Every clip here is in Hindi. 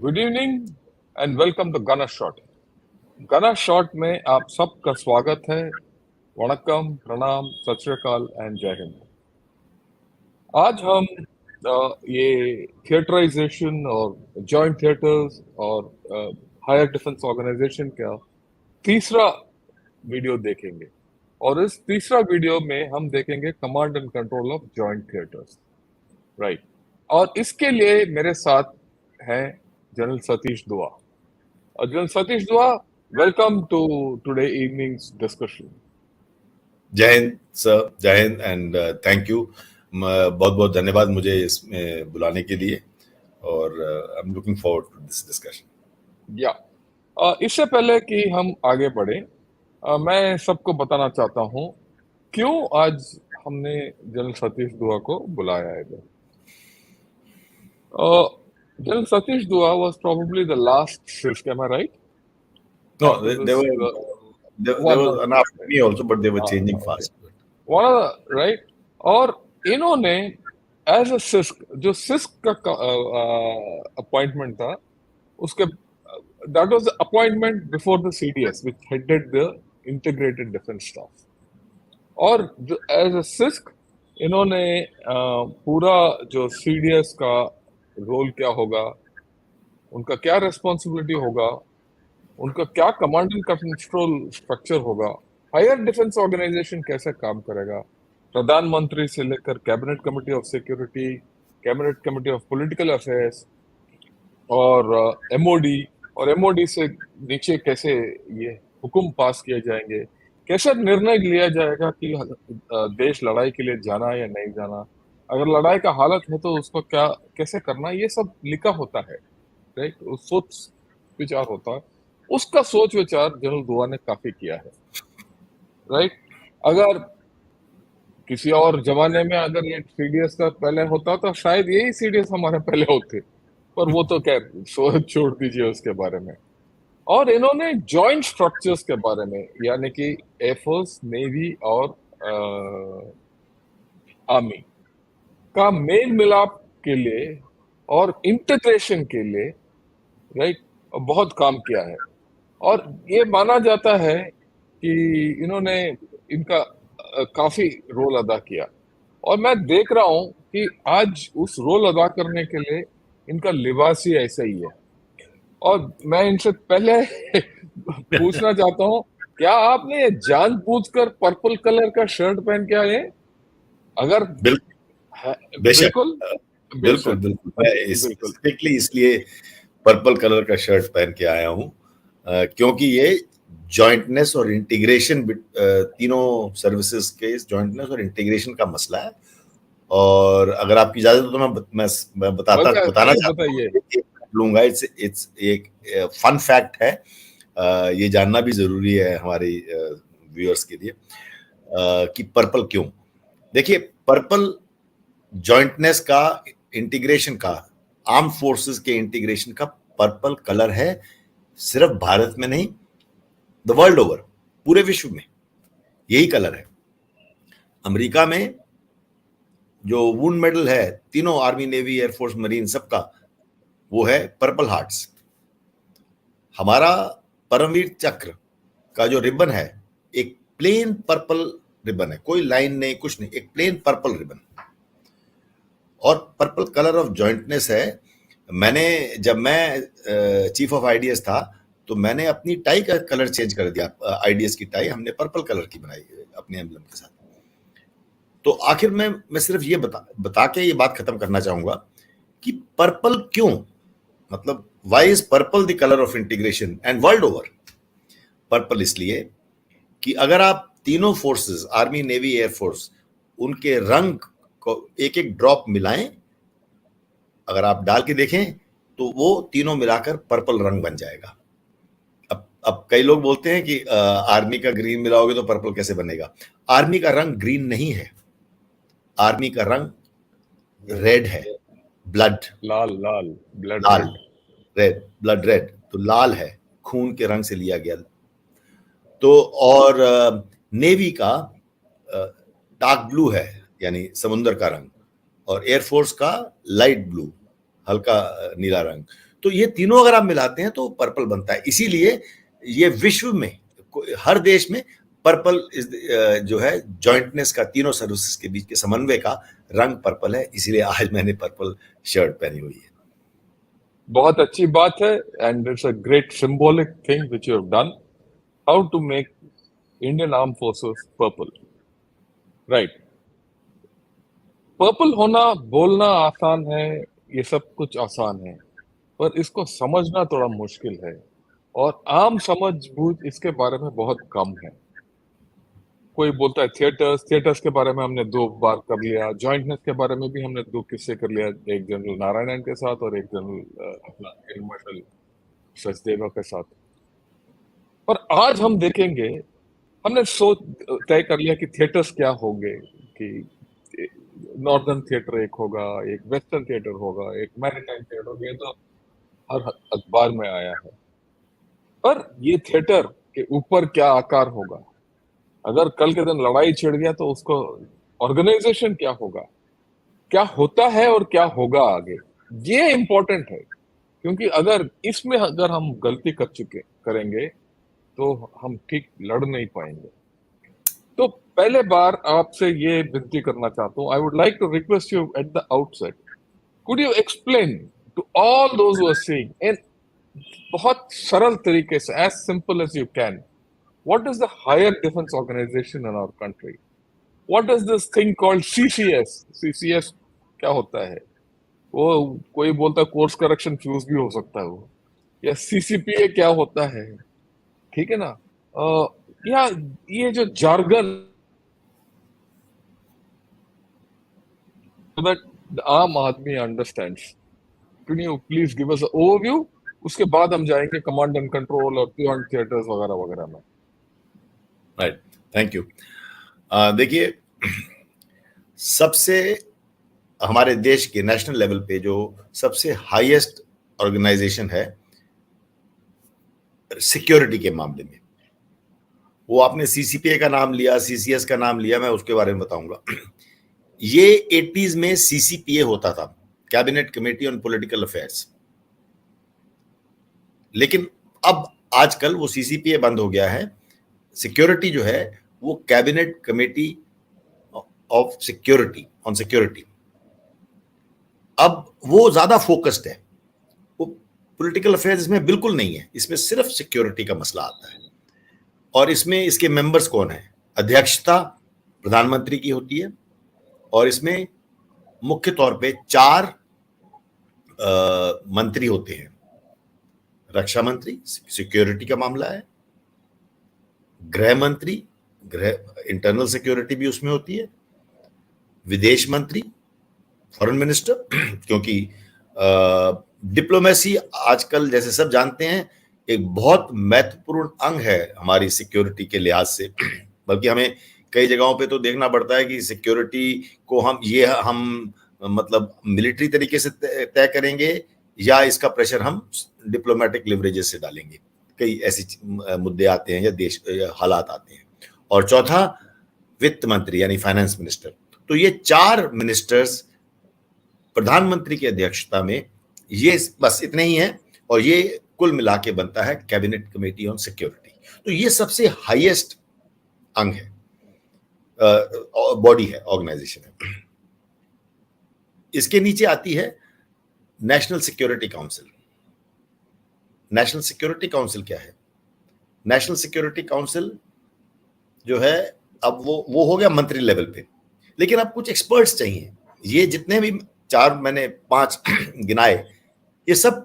Good evening and welcome to gunshot. Gunshot में आप सबका स्वागत है। वणक्कम, प्रणाम, सत श्री अकाल एंड जय हिंद। आज हम ये थिएटराइजेशन और जॉइंट थिएटर्स और हायर डिफेंस ऑर्गेनाइजेशन का तीसरा वीडियो देखेंगे। और इस तीसरा वीडियो में हम देखेंगे command and control of joint theatres, right. और इसके लिए मेरे साथ हैं जनरल सतीश दुआ। General Satish Dua, welcome to today evenings discussion. जय हिंद सर, जय हिंद एंड थैंक यू। बहुत बहुत धन्यवाद मुझे इसमें बुलाने के लिए और I am looking forward to this discussion. या इससे पहले कि हम आगे बढ़े, मैं सबको बताना चाहता हूँ क्यों आज हमने जनरल सतीश दुआ को बुलाया है इधर। जनरल सतीश दुआ was probably the last CISC, am I right? No, After there this, were there one was other, an after me also, but they were changing okay, fast. one other, right? और इन्होंने एज अ सिस्क, जो सिस्क का अपॉइंटमेंट था, उसके that was appointment before the CDS which headed the integrated defence staff. और एज अ सिस्क इन्होंने पूरा जो सीडीएस का रोल क्या होगा, उनका क्या रेस्पॉन्सिबिलिटी होगा, उनका क्या कमांड एंड कंट्रोल स्ट्रक्चर होगा, हायर डिफेंस ऑर्गेनाइजेशन कैसे काम करेगा, प्रधानमंत्री से लेकर cabinet committee of security, cabinet committee of political affairs और एमओडी, और एमओडी से नीचे कैसे ये हुक्म पास किए जाएंगे, कैसे निर्णय लिया जाएगा कि देश लड़ाई के लिए जाना है या नहीं जाना, अगर लड़ाई का हालत है तो उसको क्या कैसे करना, ये सब लिखा होता है, राइट। सोच विचार होता है, उसका सोच विचार जनरल दुआ ने काफी किया है, राइट। अगर किसी और जमाने में अगर ये सीडीएस का पहले होता तो शायद यही सीडीएस हमारे पहले होते, पर वो तो क्या, सोच छोड़ दीजिए उसके बारे में। और इन्होंने जॉइंट स्ट्रक्चर्स के बारे में, यानी कि एयरफोर्स, नेवी और आर्मी का मेल मिलाप के लिए और इंटीग्रेशन के लिए, राइट, बहुत काम किया है। और ये माना जाता है कि इन्होंने इनका काफी रोल अदा किया। और मैं देख रहा हूं कि आज उस रोल अदा करने के लिए इनका लिबास ही ऐसा ही है। और मैं इनसे पहले पूछना चाहता हूं, क्या आपने ये जानबूझकर पर्पल कलर का शर्ट पहन के आए? अगर बेशक, बिल्कुल बिल्कुल बिल्कुल, मैं बिल्कुल स्पेसिफिकली इसलिए पर्पल कलर का शर्ट पहन के आया हूँ क्योंकि ये जॉइंटनेस और इंटीग्रेशन, तीनों सर्विसेज के जॉइंटनेस और इंटीग्रेशन का मसला है। और अगर आपकी इजाजत हो तो मैं बताना चाहता हूँ लूंगा। इट्स एक फन फैक्ट है, ये जानना भी जरूरी है हमारे व्यूअर्स के लिए कि पर्पल क्यों। देखिए, पर्पल जॉइंटनेस का, इंटीग्रेशन का, आर्म फोर्सेस के इंटीग्रेशन का पर्पल कलर है। सिर्फ भारत में नहीं, द वर्ल्ड ओवर, पूरे विश्व में यही कलर है। अमेरिका में जो वुंड मेडल है तीनों, आर्मी, नेवी, एयरफोर्स, मरीन, सबका, वो है पर्पल हार्ट्स। हमारा परमवीर चक्र का जो रिबन है, एक प्लेन पर्पल रिबन है, कोई लाइन नहीं, कुछ नहीं, एक प्लेन पर्पल रिबन। और पर्पल कलर ऑफ जॉइंटनेस है। जब मैं चीफ ऑफ आईडीएस था तो मैंने अपनी टाई का कलर चेंज कर दिया। आईडीएस की टाई हमने पर्पल कलर की बनाई अपने एम्बलम के साथ। तो आखिर में मैं सिर्फ ये बता के ये बात खत्म करना चाहूंगा कि पर्पल क्यों, मतलब why is purple the colour of integration and world over. Purple इसलिए कि अगर आप तीनों फोर्सेस, आर्मी, नेवी, एयरफोर्स, उनके रंग को एक एक ड्रॉप मिलाएं, अगर आप डाल के देखें तो वो तीनों मिलाकर पर्पल रंग बन जाएगा। अब कई लोग बोलते हैं कि आर्मी का ग्रीन मिलाओगे तो पर्पल कैसे बनेगा। आर्मी का रंग ग्रीन नहीं है, आर्मी का रंग रेड है, ब्लड, लाल ब्लड रेड, ब्लड रेड, तो लाल है, खून के रंग से लिया गया। तो और नेवी का डार्क ब्लू है, यानी समुद्र का रंग, और एयरफोर्स का लाइट ब्लू, हल्का नीला रंग। तो ये तीनों अगर आप मिलाते हैं तो पर्पल बनता है। इसीलिए ये विश्व में हर देश में पर्पल जो है जॉइंटनेस का, तीनों सर्विसेज के बीच के समन्वय का रंग पर्पल है, इसीलिए आज मैंने पर्पल शर्ट पहनी हुई है। बहुत अच्छी बात है, and it's a great symbolic thing which you have done, how to make Indian armed forces purple, right. Purple होना, बोलना आसान है, ये सब कुछ आसान है, पर इसको समझना थोड़ा मुश्किल है, और आम समझ बूझ इसके बारे में बहुत कम है। कोई बोलता है थिएटर्स, थिएटर्स के बारे में हमने 2 बार कर लिया, जॉइंटनेस के बारे में भी हमने 2 किस्से कर लिया, एक जनरल नारायणन के साथ और एक जनरल अपना एयर मार्शल सचदेवा के साथ। पर आज हम देखेंगे, हमने सोच तय कर लिया कि थिएटर्स क्या होंगे, कि नॉर्दर्न थिएटर एक होगा, एक वेस्टर्न थिएटर होगा, एक मैरीटाइम थिएटर होगा, ये तो हर अखबार में आया है। पर ये थिएटर के ऊपर क्या आकार होगा, अगर कल के दिन लड़ाई छिड़ गया तो उसको ऑर्गेनाइजेशन क्या होगा, क्या होता है और क्या होगा आगे, ये इंपॉर्टेंट है। क्योंकि अगर इसमें अगर हम गलती करेंगे तो हम ठीक लड़ नहीं पाएंगे। तो पहले बार आपसे ये विनती करना चाहता हूँ, I would like to request you at the outset, could you explain to all those who are seeing in बहुत सरल तरीके से, as simple as you can, what is the higher defense organization in our country? What is this thing called CCS? CCS क्या होता है? वो कोई बोलता है कोर्स करेक्शन फ्यूज भी हो सकता है वो, या CCPA क्या होता है, ठीक है ना? या ये जो जार्गन, so that the आम आदमी understands, can you please give us overview? उसके बाद हम जाएंगे कमांड एंड कंट्रोल और बियॉन्ड थिएटर्स वगैरह वगैरह में। Right, thank you. देखिए, सबसे हमारे देश के नेशनल लेवल पे जो सबसे हाईएस्ट ऑर्गेनाइजेशन है सिक्योरिटी के मामले में, वो आपने CCPA का नाम लिया, CCS का नाम लिया, मैं उसके बारे में बताऊंगा। ये 80s में CCPA होता था, cabinet committee on political affairs, लेकिन अब आजकल वो CCPA बंद हो गया है। सिक्योरिटी जो है वो cabinet committee of security on security, अब वो ज्यादा फोकस्ड है, वो पॉलिटिकल अफेयर्स इसमें बिल्कुल नहीं है, इसमें सिर्फ सिक्योरिटी का मसला आता है। और इसमें इसके मेंबर्स कौन है? अध्यक्षता प्रधानमंत्री की होती है, और इसमें मुख्य तौर पे 4 मंत्री होते हैं। रक्षा मंत्री, सिक्योरिटी का मामला है, गृह मंत्री, गृह इंटरनल सिक्योरिटी भी उसमें होती है, विदेश मंत्री, फॉरेन मिनिस्टर, क्योंकि डिप्लोमेसी आजकल जैसे सब जानते हैं एक बहुत महत्वपूर्ण अंग है हमारी सिक्योरिटी के लिहाज से। बल्कि हमें कई जगहों पे तो देखना पड़ता है कि सिक्योरिटी को हम मतलब मिलिट्री तरीके से तय करेंगे या इसका प्रेशर हम डिप्लोमेटिक लिवरेजेस से डालेंगे, कई ऐसे मुद्दे आते हैं या देश हालात आते हैं। और चौथा वित्त मंत्री यानी फाइनेंस मिनिस्टर। तो ये 4 मिनिस्टर्स प्रधानमंत्री की अध्यक्षता में, ये बस इतने ही हैं, और ये कुल मिला के बनता है कैबिनेट कमेटी ऑन सिक्योरिटी। तो ये सबसे हाईएस्ट अंग है, बॉडी है, ऑर्गेनाइजेशन है। इसके नीचे आती है national security council. National security council क्या है? नेशनल सिक्योरिटी काउंसिल जो है अब वो हो गया मंत्री लेवल पे, लेकिन अब कुछ एक्सपर्ट्स चाहिए। ये जितने भी 4 मैंने 5 गिनाए, ये सब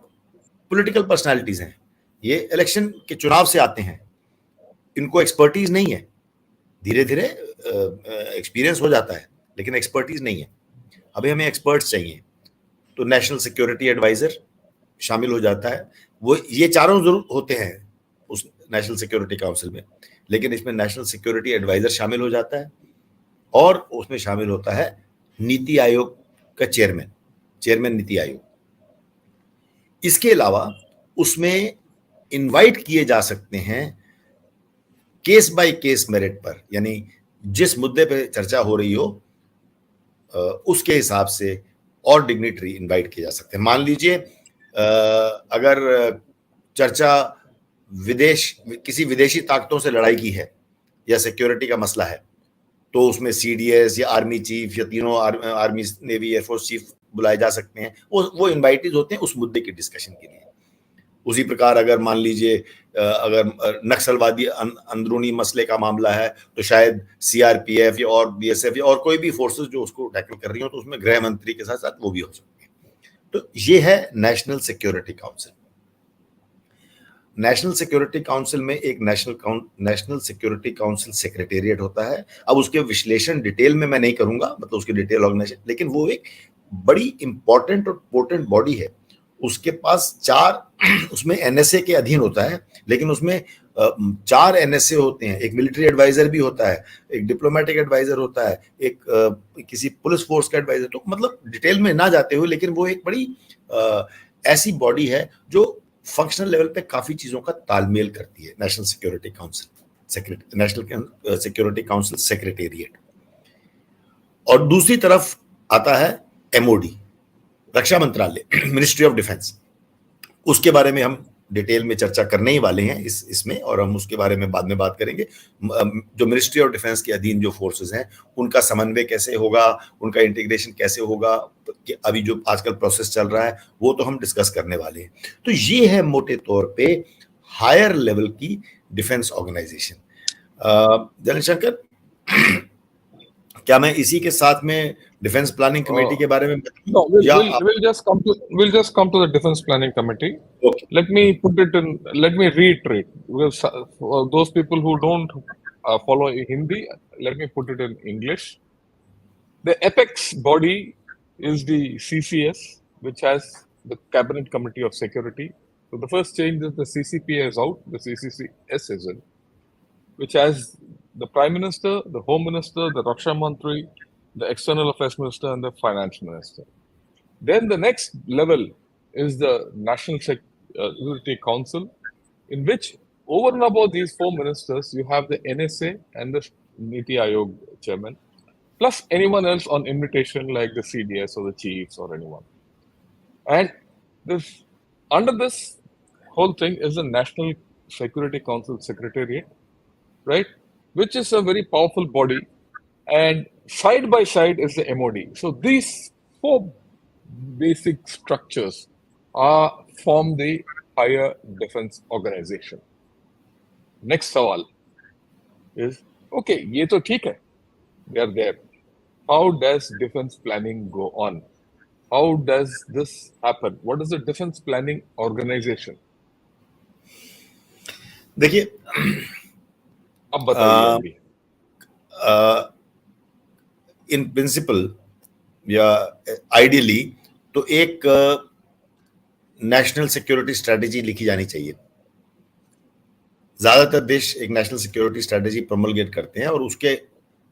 पॉलिटिकल पर्सनालिटीज हैं, ये इलेक्शन के चुनाव से आते हैं, इनको एक्सपर्टीज नहीं है। धीरे धीरे एक्सपीरियंस हो जाता है, लेकिन एक्सपर्टीज नहीं है। अभी हमें एक्सपर्ट्स चाहिए, तो नेशनल सिक्योरिटी एडवाइजर शामिल हो जाता है। वो ये चारों जरूर होते हैं उस नेशनल सिक्योरिटी काउंसिल में, लेकिन इसमें नेशनल सिक्योरिटी एडवाइजर शामिल हो जाता है, और उसमें शामिल होता है नीति आयोग का चेयरमैन नीति आयोग। इसके अलावा उसमें इनवाइट किए जा सकते हैं केस बाय केस मेरिट पर, यानी जिस मुद्दे पे चर्चा हो रही हो उसके हिसाब से और डिग्निटरी इनवाइट किए जा सकते हैं। मान लीजिए अगर चर्चा किसी विदेशी ताकतों से लड़ाई की है या सिक्योरिटी का मसला है, तो उसमें सीडीएस या आर्मी चीफ या तीनों आर्मी, नेवी, एयरफोर्स चीफ बुलाए जा सकते हैं। वो इनवाइटेड होते हैं उस मुद्दे की डिस्कशन के लिए। उसी प्रकार अगर मान लीजिए अगर नक्सलवादी अंदरूनी मसले का मामला है, तो शायद सीआरपीएफ या और बीएसएफ या और कोई भी फोर्सेस जो उसको टैकल कर रही हो, तो उसमें गृह मंत्री के साथ साथ वो भी हो सकते हैं। तो ये है national security council. National security council में एक नेशनल सिक्योरिटी काउंसिल सेक्रेटेरिएट होता है। अब उसके विश्लेषण डिटेल में मैं नहीं करूंगा, मतलब उसकी डिटेल ऑर्गेनाइजेशन, लेकिन वो एक बड़ी इंपॉर्टेंट और पोर्टेंट बॉडी है। उसके पास 4 उसमें एनएसए के अधीन होता है, लेकिन उसमें 4 एनएसए होते हैं। एक मिलिट्री एडवाइजर भी होता है, एक डिप्लोमेटिक एडवाइजर होता है, एक किसी पुलिस फोर्स का एडवाइजर। तो मतलब डिटेल में ना जाते हुए, लेकिन वो एक बड़ी ऐसी बॉडी है जो फंक्शनल लेवल पे काफी चीजों का तालमेल करती है। National security council secretariat. और दूसरी तरफ आता है एमओडी, रक्षा मंत्रालय, मिनिस्ट्री ऑफ डिफेंस। उसके बारे में हम डिटेल में चर्चा करने ही वाले हैं इसमें, और हम उसके बारे में बाद में बात करेंगे। जो मिनिस्ट्री ऑफ डिफेंस के अधीन जो फोर्सेस हैं, उनका समन्वय कैसे होगा, उनका इंटीग्रेशन कैसे होगा, अभी जो आजकल प्रोसेस चल रहा है वो तो हम डिस्कस करने वाले हैं। तो ये है मोटे तौर पे हायर लेवल की डिफेंस ऑर्गेनाइजेशन। जनरल शंकर, क्या मैं इसी के साथ में डिफेंस प्लानिंग कमेटी के बारे में No, we'll just come to the defense planning committee. Okay. Let me reiterate, because for those people who don't follow Hindi, let me put it in English. The apex body is the CCS, which has the Cabinet Committee of Security. So the first change is the CCPA is out, the CCS is in, which has the Prime Minister, the Home Minister, the Raksha Mantri, the External Affairs Minister, and the Finance Minister. Then the next level is the National Security Council, in which over and above these 4 ministers, you have the NSA and the Niti Aayog chairman, plus anyone else on invitation like the CDS or the chiefs or anyone. And under this whole thing is the National Security Council Secretariat, right, which is a very powerful body, and side by side is the MOD. So these 4 basic structures form the higher defense organization. Next सवाल is, okay, ये तो ठीक है, they are there. How does defense planning go on? How does this happen? What is the defense planning organization? देखिए, अब बताइए अभी। इन प्रिंसिपल या आइडियली तो एक नेशनल सिक्योरिटी स्ट्रेटेजी लिखी जानी चाहिए। ज्यादातर देश एक नेशनल सिक्योरिटी स्ट्रेटेजी प्रमोलगेट करते हैं, और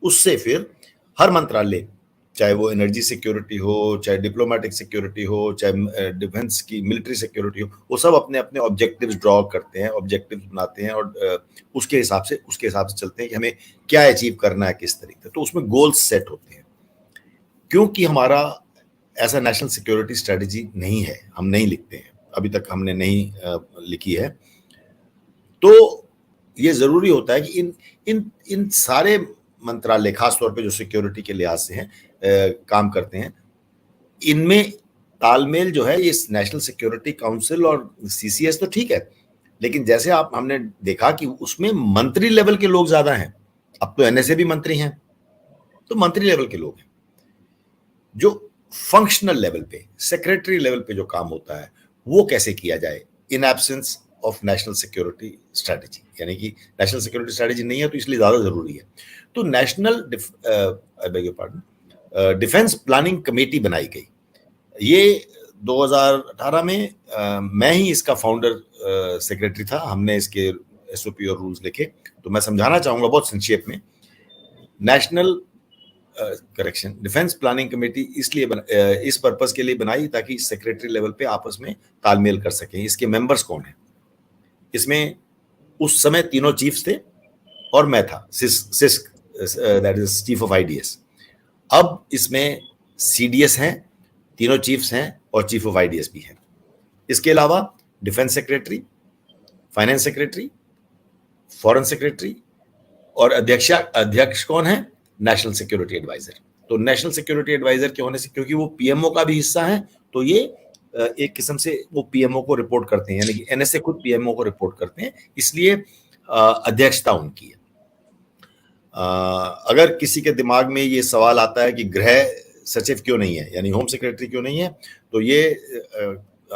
उससे फिर हर मंत्रालय, चाहे वो एनर्जी सिक्योरिटी हो, चाहे डिप्लोमेटिक सिक्योरिटी हो, चाहे डिफेंस की मिलिट्री सिक्योरिटी हो, वो सब अपने अपने ऑब्जेक्टिव्स ड्रॉ करते हैं, ऑब्जेक्टिव्स बनाते हैं, और उसके हिसाब से चलते हैं कि हमें क्या अचीव करना है, किस तरीके से। तो उसमें गोल्स सेट होते हैं। क्योंकि हमारा ऐसा नेशनल सिक्योरिटी स्ट्रेटेजी नहीं है, हम नहीं लिखते हैं, अभी तक हमने नहीं लिखी है, तो ये जरूरी होता है कि इन सारे मंत्रालय, खासतौर पे जो सिक्योरिटी के लिहाज से हैं, काम करते हैं, इनमें तालमेल जो है, ये नेशनल सिक्योरिटी काउंसिल और सीसीएस तो ठीक है, लेकिन जैसे हमने देखा कि उसमें मंत्री लेवल के लोग ज्यादा हैं। अब तो एनएसए भी मंत्री हैं, तो मंत्री लेवल के लोग हैं। जो फंक्शनल लेवल पे, सेक्रेटरी लेवल पे जो काम होता है, वो कैसे किया जाए in absence of national security strategy, यानी कि नेशनल सिक्योरिटी स्ट्रेटेजी नहीं है, तो इसलिए ज्यादा जरूरी है। तो नेशनल डिफेंस प्लानिंग कमेटी बनाई गई। ये 2018 में मैं ही इसका फाउंडर सेक्रेटरी था। हमने इसके एसओपी और रूल्स लिखे, तो मैं समझाना चाहूंगा बहुत संक्षेप में। नेशनल डिफेंस प्लानिंग कमेटी इसलिए इस पर्पस के लिए बनाई ताकि सेक्रेटरी लेवल पे आपस में तालमेल कर सकें। इसके मेंबर्स कौन हैं? इसमें उस समय तीनों चीफ्स थे और मैं था, six, that is chief of IDs. अब इसमें सीडीएस हैं, तीनों चीफ्स हैं, और चीफ ऑफ आईडीएस भी हैं। इसके अलावा defence secretary, finance secretary, foreign secretary और अध्यक्ष कौन है? National security adviser. तो नेशनल सिक्योरिटी एडवाइजर के होने से, क्योंकि वो पीएमओ का भी हिस्सा है, तो ये एक किस्म से वो पीएमओ को रिपोर्ट करते हैं, यानी कि एनएसए खुद पीएमओ को रिपोर्ट करते हैं, इसलिए अध्यक्षता उनकी है। अगर किसी के दिमाग में ये सवाल आता है कि गृह सचिव क्यों नहीं है, यानी होम सेक्रेटरी क्यों नहीं है, तो ये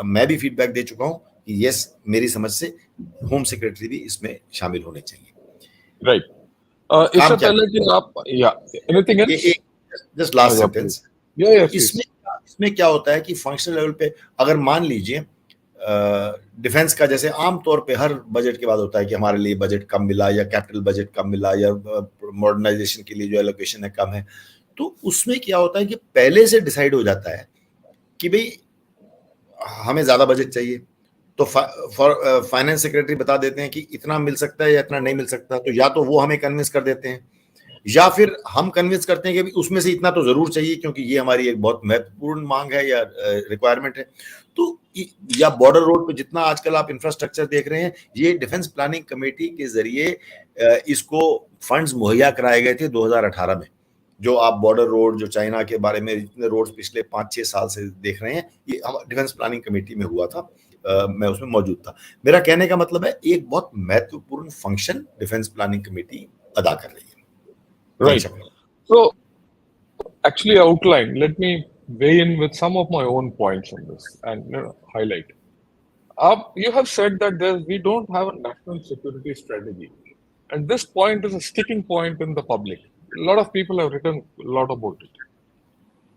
मैं भी फीडबैक दे चुका हूं कि यस, मेरी समझ से होम सेक्रेटरी भी इसमें शामिल होने चाहिए। राइट। इससे पहले कि आप एनीथिंग एल्स, ये जस्ट लास्ट सेंटेंस, इसमें क्या होता है कि फंक्शनल लेवल पे अगर मान लीजिए डिफेंस का जैसे आमतौर पे हर बजट के बाद होता है कि हमारे लिए बजट कम मिला, या कैपिटल बजट कम मिला, या मॉडर्नाइजेशन के लिए जो एलोकेशन है कम है, तो उसमें क्या होता है कि पहले से डिसाइड हो जाता है कि भाई हमें ज्यादा बजट चाहिए, तो फाइनेंस सेक्रेटरी बता देते हैं कि इतना मिल सकता है या इतना नहीं मिल सकता, तो या तो वो हमें कन्विंस कर देते हैं, या फिर हम कन्विंस करते हैं कि उसमें से इतना तो जरूर चाहिए क्योंकि ये हमारी एक बहुत महत्वपूर्ण मांग है या रिक्वायरमेंट है। तो या बॉर्डर रोड पे जितना आजकल आप इंफ्रास्ट्रक्चर देख रहे हैं, ये डिफेंस प्लानिंग कमेटी के जरिए इसको फंड्स मुहैया कराए गए थे 2018 में। जो आप बॉर्डर रोड, जो चाइना के बारे में जितने रोड पिछले 5-6 साल से देख रहे हैं, ये डिफेंस प्लानिंग कमेटी में हुआ था, मैं उसमें मौजूद था। मेरा कहने का मतलब है एक बहुत महत्वपूर्ण फंक्शन डिफेंस प्लानिंग कमेटी अदा कर रही है। Right. So, actually outline, let me weigh in with some of my own points on this and highlight. You have said that we don't have a national security strategy. And this point is a sticking point in the public. A lot of people have written a lot about it.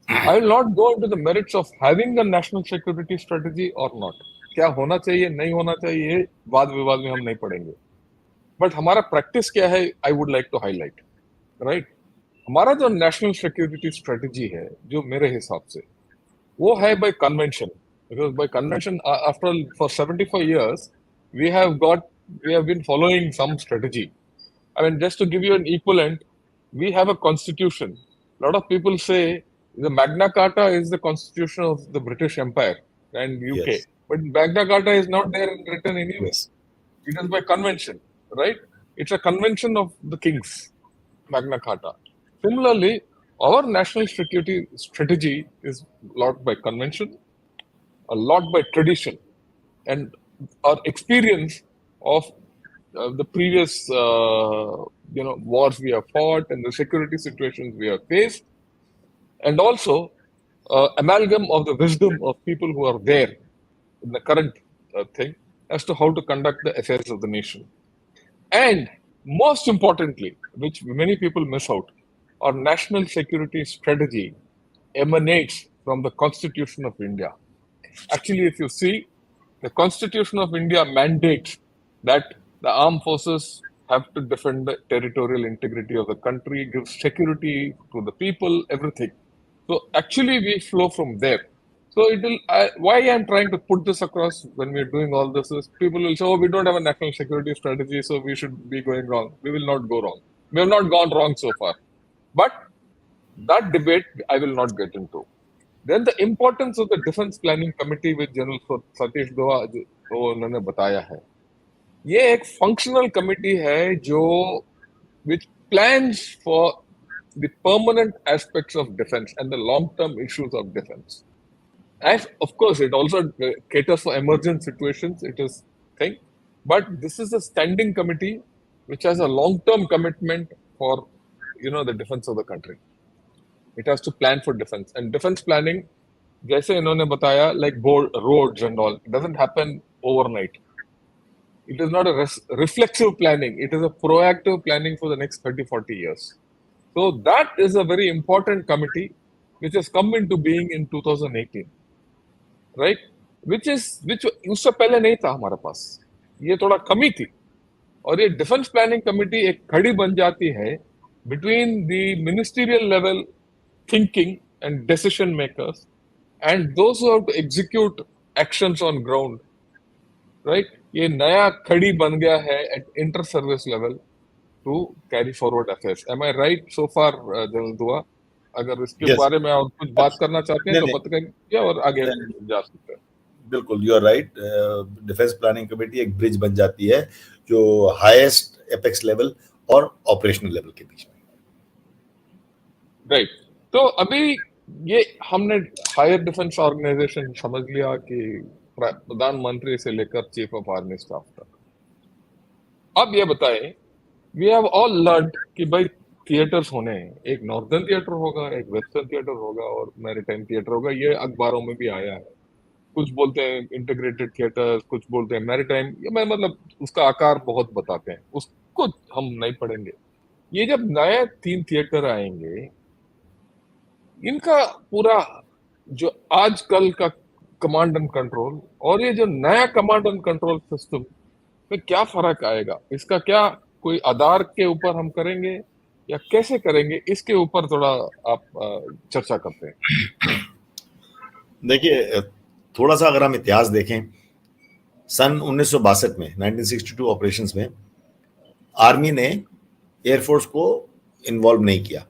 I will not go into the merits of having a national security strategy or not. क्या होना चाहिए, नहीं होना चाहिए, वाद विवाद में हम नहीं पड़ेंगे. But हमारा प्रैक्टिस क्या है, I would like to highlight. Right हमारा जो नेशनल सिक्योरिटी स्ट्रेटजी है, जो मेरे हिसाब से वो है bye convention, because by convention after for 75 years we have been following some strategy. I mean, just to give you an equivalent, we have a constitution. A lot of people say the Magna Carta is the constitution of the British Empire and UK. Yes. But Magna Carta is not there in written anyway. Yes. It is by convention, right? It's a convention of the kings, Magna Carta. Similarly, our national security strategy is a lot by convention, a lot by tradition, and our experience of the previous wars we have fought and the security situations we have faced, and also amalgam of the wisdom of people who are there in the current thing as to how to conduct the affairs of the nation. And most importantly, which many people miss out, our national security strategy emanates from the Constitution of India. Actually, if you see, the Constitution of India mandates that the armed forces have to defend the territorial integrity of the country, give security to the people, everything. So actually, we flow from there. So why I'm trying to put this across when we're doing all this is people will say, oh, we don't have a national security strategy, so we should be going wrong. We will not go wrong. We have not gone wrong so far. But that debate I will not get into. Then the importance of the Defense Planning Committee with General Satish Doha जो उन्होंने बताया है, ये एक functional committee है जो which plans for the permanent aspects of defense and the long-term issues of defense. As of course, it also caters for emergent situations. It is thing, but this is a standing committee which has a long-term commitment for the defense of the country. It has to plan for defense, and defense planning, जैसे इन्होंने बताया, like roads and all, it doesn't happen overnight. It is not a reflexive planning. It is a proactive planning for the next 30-40 years. So that is a very important committee which has come into being in 2018. Right which उससे पहले नहीं था हमारे पास, ये थोड़ा कमी थी, और ये डिफेंस प्लानिंग कमेटी एक खड़ी बन जाती है between the ministerial level thinking and decision makers and those who have to execute actions on ground, right? ये नया खड़ी बन गया है at inter service level to carry forward affairs. Am I right so far, general Dua? अगर इसके बारे में और कुछ बात करना चाहते हैं तो बताइए और आगे जा सकते हैं. बिल्कुल you are right. Defence planning committee एक ब्रिज बन जाती है जो हाईएस्ट एपेक्स लेवल और ऑपरेशनल लेवल के बीच में। राइट। तो अभी ये हमने हायर डिफेंस ऑर्गेनाइजेशन समझ लिया कि प्रधानमंत्री से लेकर चीफ ऑफ आर्मी स्टाफ तक। अब ये बताएं, वी हैव ऑल लर्न कि भाई थिएटर्स होने हैं, एक नॉर्दर्न थिएटर होगा, एक वेस्टर्न थिएटर होगा और मैरीटाइम थिएटर होगा। ये अखबारों में भी आया है। कुछ बोलते हैं इंटीग्रेटेड थिएटर, कुछ बोलते हैं मैरीटाइम। ये मैं मतलब उसका आकार बहुत बताते हैं, उसको हम नहीं पढ़ेंगे। ये जब नए 3 थिएटर आएंगे, इनका पूरा जो आजकल का कमांड एंड कंट्रोल और ये जो नया कमांड एंड कंट्रोल सिस्टम में क्या फर्क आएगा, इसका क्या कोई आधार के ऊपर हम करेंगे या कैसे करेंगे, इसके ऊपर थोड़ा आप चर्चा करते हैं। देखिए, थोड़ा सा अगर हम इतिहास देखें, सन 1962 में 1962 ऑपरेशंस में आर्मी ने एयरफोर्स को इन्वॉल्व नहीं किया,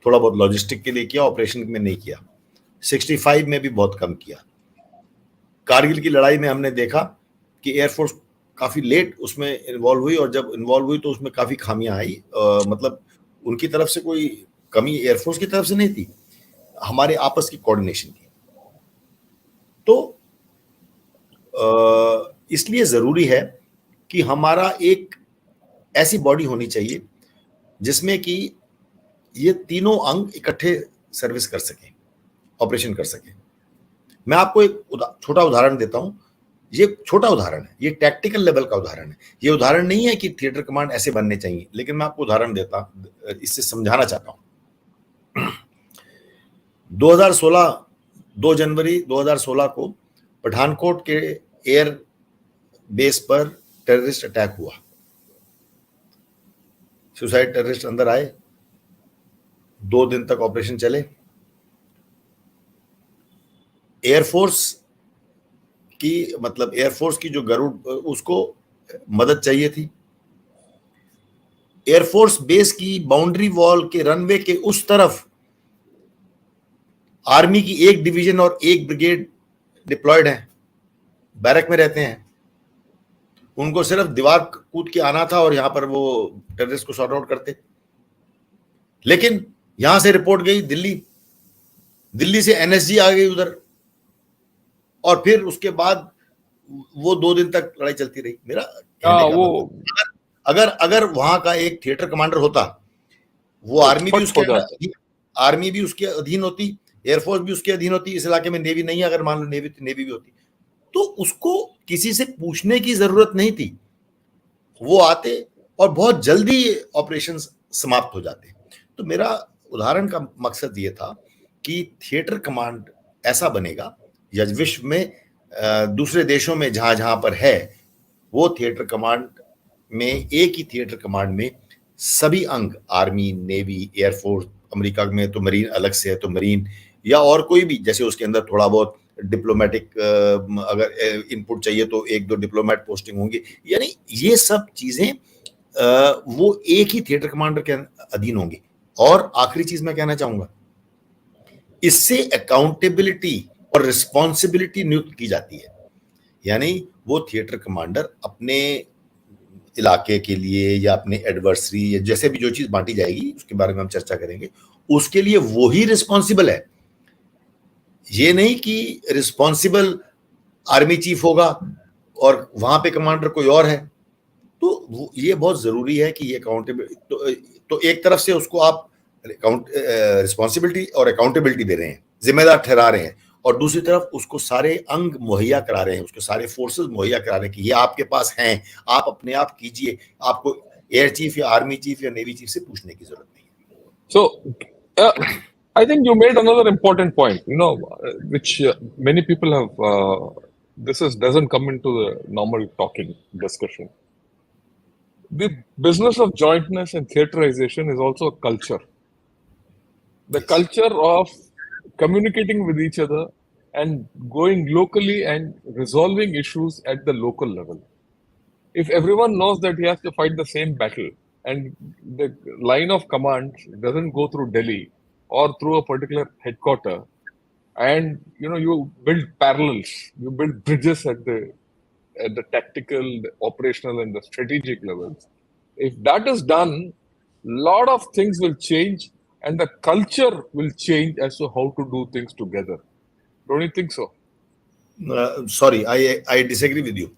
थोड़ा बहुत लॉजिस्टिक के लिए किया, ऑपरेशन में नहीं किया। 65 में भी बहुत कम किया। कारगिल की लड़ाई में हमने देखा कि एयरफोर्स काफी लेट उसमें इन्वॉल्व हुई, और जब इन्वॉल्व हुई तो उसमें काफी खामियां आई। मतलब उनकी तरफ से कोई कमी एयरफोर्स की तरफ से नहीं थी, हमारे आपस की कोऑर्डिनेशन थी। तो इसलिए जरूरी है कि हमारा एक ऐसी बॉडी होनी चाहिए जिसमें कि ये तीनों अंग इकट्ठे सर्विस कर सके, ऑपरेशन कर सके। मैं आपको एक छोटा उदाहरण देता हूं। ये छोटा उदाहरण है, ये टैक्टिकल लेवल का उदाहरण है। ये उदाहरण नहीं है कि थिएटर कमांड ऐसे बनने चाहिए, लेकिन मैं आपको उदाहरण देता, इससे समझाना चाहता हूं। 2016 2 जनवरी 2016 को पठानकोट के एयर बेस पर टेररिस्ट अटैक हुआ। सुसाइड टेररिस्ट अंदर आए, 2 दिन तक ऑपरेशन चले। एयरफोर्स की जो गरुड़, उसको मदद चाहिए थी। एयरफोर्स बेस की बाउंड्री वॉल के रनवे के उस तरफ आर्मी की एक डिवीजन और एक ब्रिगेड डिप्लॉयड है, बैरक में रहते हैं। उनको सिर्फ दीवार कूद के आना था और यहां पर वो टेररिस्ट को सॉर्ट आउट करते। लेकिन यहां से रिपोर्ट गई दिल्ली से एनएसजी आ गई उधर, और फिर उसके बाद वो 2 दिन तक लड़ाई चलती रही। मेरा कहने का मतलब, अगर वहां का एक थिएटर कमांडर होता, वो आर्मी भी उसके अधीन होती, एयरफोर्स भी उसके अधीन होती। इस इलाके में नेवी नहीं है, अगर मान लो नेवी भी होती, तो उसको किसी से पूछने की जरूरत नहीं थी। वो आते और बहुत जल्दी ऑपरेशन समाप्त हो जाते। तो मेरा उदाहरण का मकसद ये था कि थिएटर कमांड ऐसा बनेगा, या विश्व में दूसरे देशों में जहां जहां पर है, वो थिएटर कमांड में, एक ही थिएटर कमांड में सभी अंग, आर्मी, नेवी, एयरफोर्स, अमेरिका में तो मरीन अलग से है, तो मरीन या और कोई भी, जैसे उसके अंदर थोड़ा बहुत डिप्लोमेटिक अगर इनपुट चाहिए तो 1-2 डिप्लोमेट पोस्टिंग होंगी। यानी ये सब चीजें वो एक ही थिएटर कमांडर के अधीन होंगी। और आखिरी चीज मैं कहना चाहूंगा, इससे अकाउंटेबिलिटी और रिस्पॉन्सिबिलिटी नियुक्त की जाती है। यानी वो थिएटर कमांडर अपने इलाके के लिए या अपने एडवर्सरी या जैसे भी जो चीज बांटी जाएगी, उसके बारे में हम चर्चा करेंगे, उसके लिए वो ही रिस्पॉन्सिबल है। ये नहीं कि रिस्पॉन्सिबल आर्मी चीफ होगा और वहां पे कमांडर कोई और है। तो ये बहुत जरूरी है कि ये अकाउंटेबिलिटी, तो एक तरफ से उसको आप रिस्पॉन्सिबिलिटी और अकाउंटेबिलिटी दे रहे हैं, जिम्मेदार ठहरा रहे हैं, और दूसरी तरफ उसको सारे अंग मुहैया करा रहे हैं, उसके सारे फोर्सेस मुहैया करा रहे हैं कि ये आपके पास हैं, आप अपने आप कीजिए, आपको एयर चीफ या आर्मी चीफ या नेवी चीफ से पूछने की जरूरत नहीं है। So I think you made another important point, which many people have. This doesn't come into the normal talking discussion. The business of jointness and theaterization is also a culture. The culture of communicating with each other and going locally and resolving issues at the local level. If everyone knows that he has to fight the same battle and the line of command doesn't go through Delhi or through a particular headquarter, and you build parallels, you build bridges at the tactical, the operational, and the strategic levels. If that is done, lot of things will change, and the culture will change as to how to do things together. Don't you think so? Sorry, I disagree with you.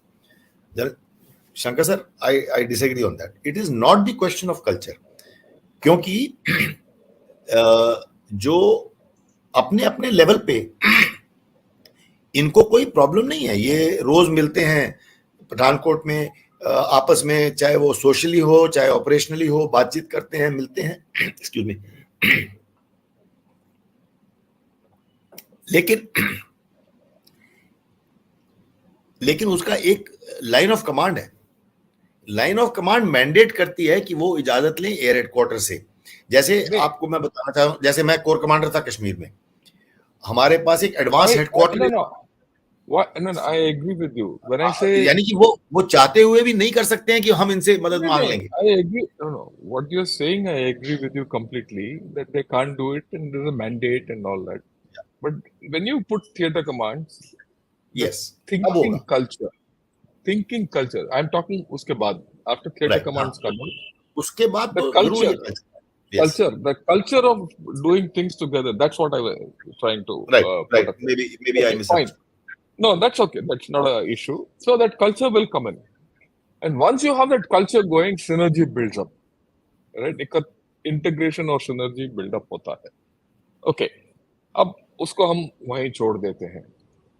Shankar sir, I disagree on that. It is not the question of culture. क्योंकि जो अपने अपने लेवल पे इनको कोई प्रॉब्लम नहीं है, ये रोज मिलते हैं पठानकोट में, आपस में, चाहे वो सोशली हो चाहे ऑपरेशनली हो, बातचीत करते हैं, मिलते हैं, एक्सक्यूज मी। लेकिन उसका एक लाइन ऑफ कमांड है। लाइन ऑफ कमांड मैंडेट करती है कि वो इजाजत लें एयर हेडक्वार्टर से। जैसे आपको मैं बताना चाहूँ, जैसे मैं कोर कमांडर था कश्मीर में, हमारे पास एक advance headquarter, No, I agree with you. When I say, यानी कि वो चाहते हुए भी नहीं कर सकते हैं कि हम इनसे मदद मांग लेंगे। I agree. No. What you're saying, I agree with you completely that they can't do it and there's a mandate and all that. But when you put theater commands, yes, thinking culture. I'm talking उसके बाद, after theater commands come on, उसके बाद the culture, the culture of doing things together. That's what I was trying to right. Maybe I misunderstood. No, that's okay. That's not an issue. So that culture will come in. And once you have that culture going, synergy builds up. Right? एक integration और synergy build up होता है. Okay. अब उसको हम वहीं छोड़ देते हैं।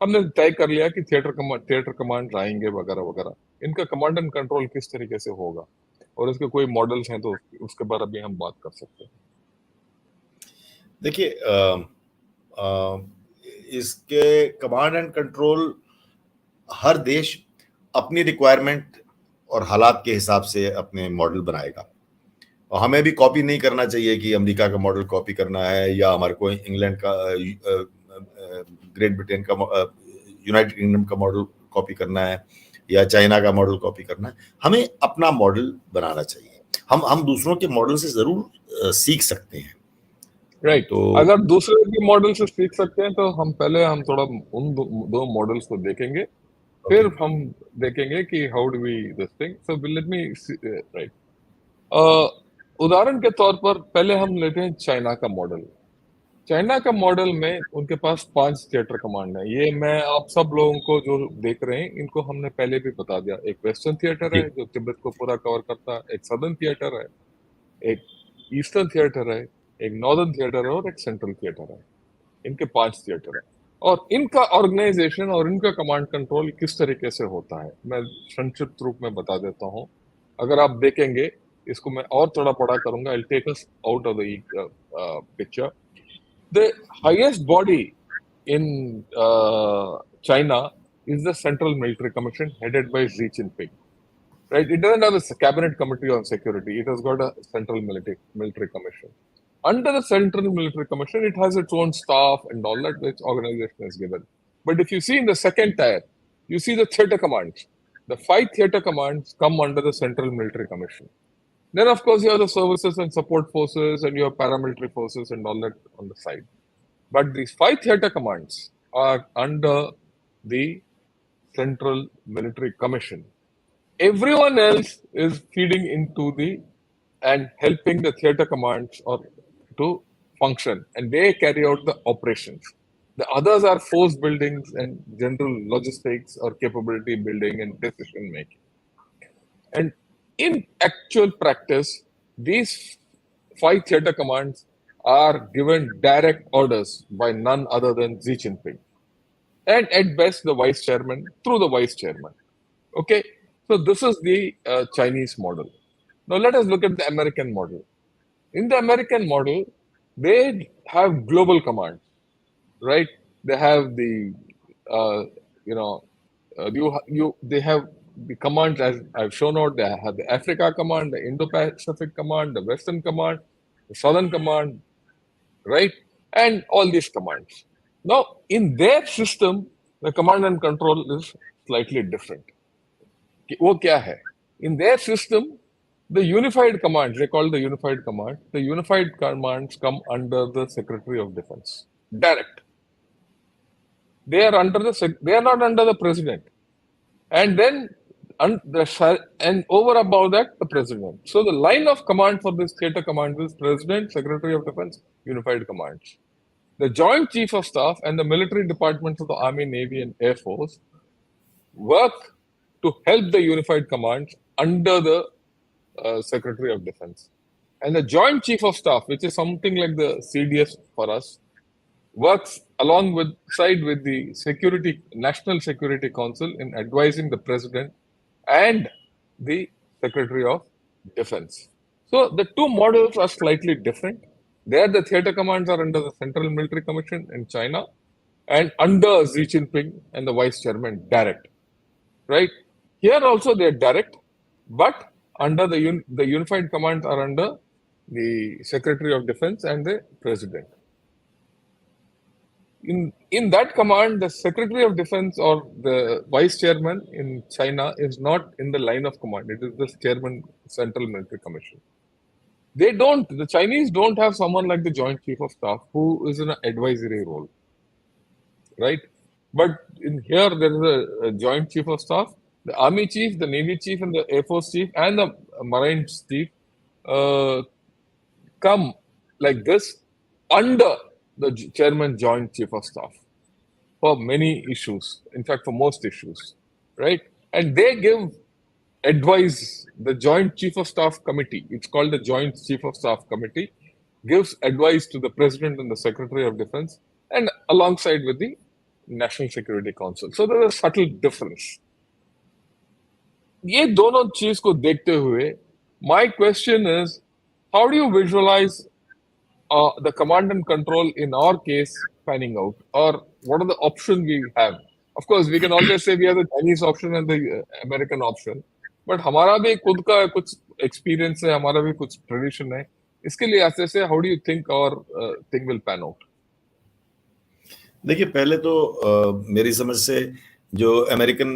हमने तय कर लिया कि थिएटर कमांड आएंगे वगैरह वगैरह। इनका कमांड एंड कंट्रोल किस तरीके से होगा, और इसके कोई मॉडल्स हैं तो उसके बारे में हम बात कर सकते हैं। देखिए, इसके कमांड एंड कंट्रोल हर देश अपनी रिक्वायरमेंट और हालात के हिसाब से अपने मॉडल बनाएगा, और हमें भी कॉपी नहीं करना चाहिए कि अमेरिका का मॉडल कॉपी करना है, या हमारे को इंग्लैंड का, ग्रेट ब्रिटेन का, यूनाइटेड किंगडम का मॉडल कॉपी करना है, या चाइना का मॉडल कॉपी करना है। हमें अपना मॉडल बनाना चाहिए। हम दूसरों के मॉडल से जरूर सीख सकते हैं। राइट। तो अगर दूसरे के मॉडल से सीख सकते हैं तो हम थोड़ा उन दो मॉडल्स को देखेंगे, फिर हम देखेंगे कि how do we this thing. So let me right, उदाहरण के तौर पर पहले हम लेते हैं चाइना का मॉडल। चाइना का मॉडल में उनके पास 5 थिएटर कमांड है। ये मैं आप सब लोगों को जो देख रहे हैं इनको हमने पहले भी बता दिया। एक वेस्टर्न थिएटर है जो तिब्बत को पूरा कवर करता है, एक सदर्न थिएटर है, एक ईस्टर्न थिएटर है, एक नॉर्दर्न थिएटर है और एक सेंट्रल थिएटर है। इनके 5 थिएटर है, और इनका ऑर्गेनाइजेशन और इनका कमांड कंट्रोल किस तरीके से होता है मैं संक्षिप्त रूप में बता देता हूँ। अगर आप देखेंगे इसको, मैं और थोड़ा पढ़ा करूंगा। I'll take us out of the picture. The highest body in China is the Central Military Commission headed by Xi Jinping. Right? It doesn't have a cabinet committee on security. It has got a Central Military Commission. Under the Central Military Commission, it has its own staff and all that, which organization is given. But if you see in the second tier, you see the theater commands. The 5 theater commands come under the Central Military Commission. Then, of course, you have the services and support forces, and you have paramilitary forces and all that on the side. But these 5 theater commands are under the Central Military Commission. Everyone else is feeding into and helping the theater commands or to function, and they carry out the operations. The others are force buildings and general logistics or capability building and decision making. And in actual practice, these 5 theater commands are given direct orders by none other than Xi Jinping, and at best the vice chairman through the vice chairman. Okay, so this is the Chinese model. Now let us look at the American model. In the American model, they have global commands, right? They have the they have the commands as I've shown out. They have the Africa command, the Indo-Pacific command, the Western command, the Southern command, right? And all these commands. Now, in their system, the command and control is slightly different. वो क्या है? In their system, the unified commands, they call the unified commands. The unified commands come under the Secretary of Defense, direct. they are they are not under the president. And then and over above that, the president. So the line of command for this theater command is President, Secretary of Defense, Unified Commands. The Joint Chief of Staff and the military departments of the Army, Navy, and Air Force work to help the Unified Commands under the Secretary of Defense. And the Joint Chief of Staff, which is something like the CDS for us, works alongside with the National Security Council in advising the President and the Secretary of Defense. So the two models are slightly different. There, the theater commands are under the Central Military Commission in China and under Xi Jinping and the Vice Chairman direct. Right? Here also they are direct, but under the Unified Commands are under the Secretary of Defense and the President. In that command, the Secretary of Defense or the Vice Chairman in China is not in the line of command. It is the Chairman, Central Military Commission. The Chinese don't have someone like the Joint Chief of Staff who is in an advisory role, right? But in here, there is a Joint Chief of Staff, the Army Chief, the Navy Chief, and the Air Force Chief, and the Marine Chief come like this under the Chairman, Joint Chief of Staff for many issues, in fact, for most issues, right? And they give advice. The Joint Chief of Staff Committee, it's called the Joint Chief of Staff Committee, gives advice to the President and the Secretary of Defense and alongside with the National Security Council. So there's a subtle difference. ये दोनों चीज को देखते हुए, my question is, how do you visualize the command and control in our case panning out, or what are the options we have? Of course, we can always say we have the Chinese option and the American option, but हमारा भी खुद का कुछ experience है, हमारा भी कुछ tradition है. इसके लिए ऐसे से how do you think our thing will pan out? देखिए, पहले तो मेरी समझ से जो अमेरिकन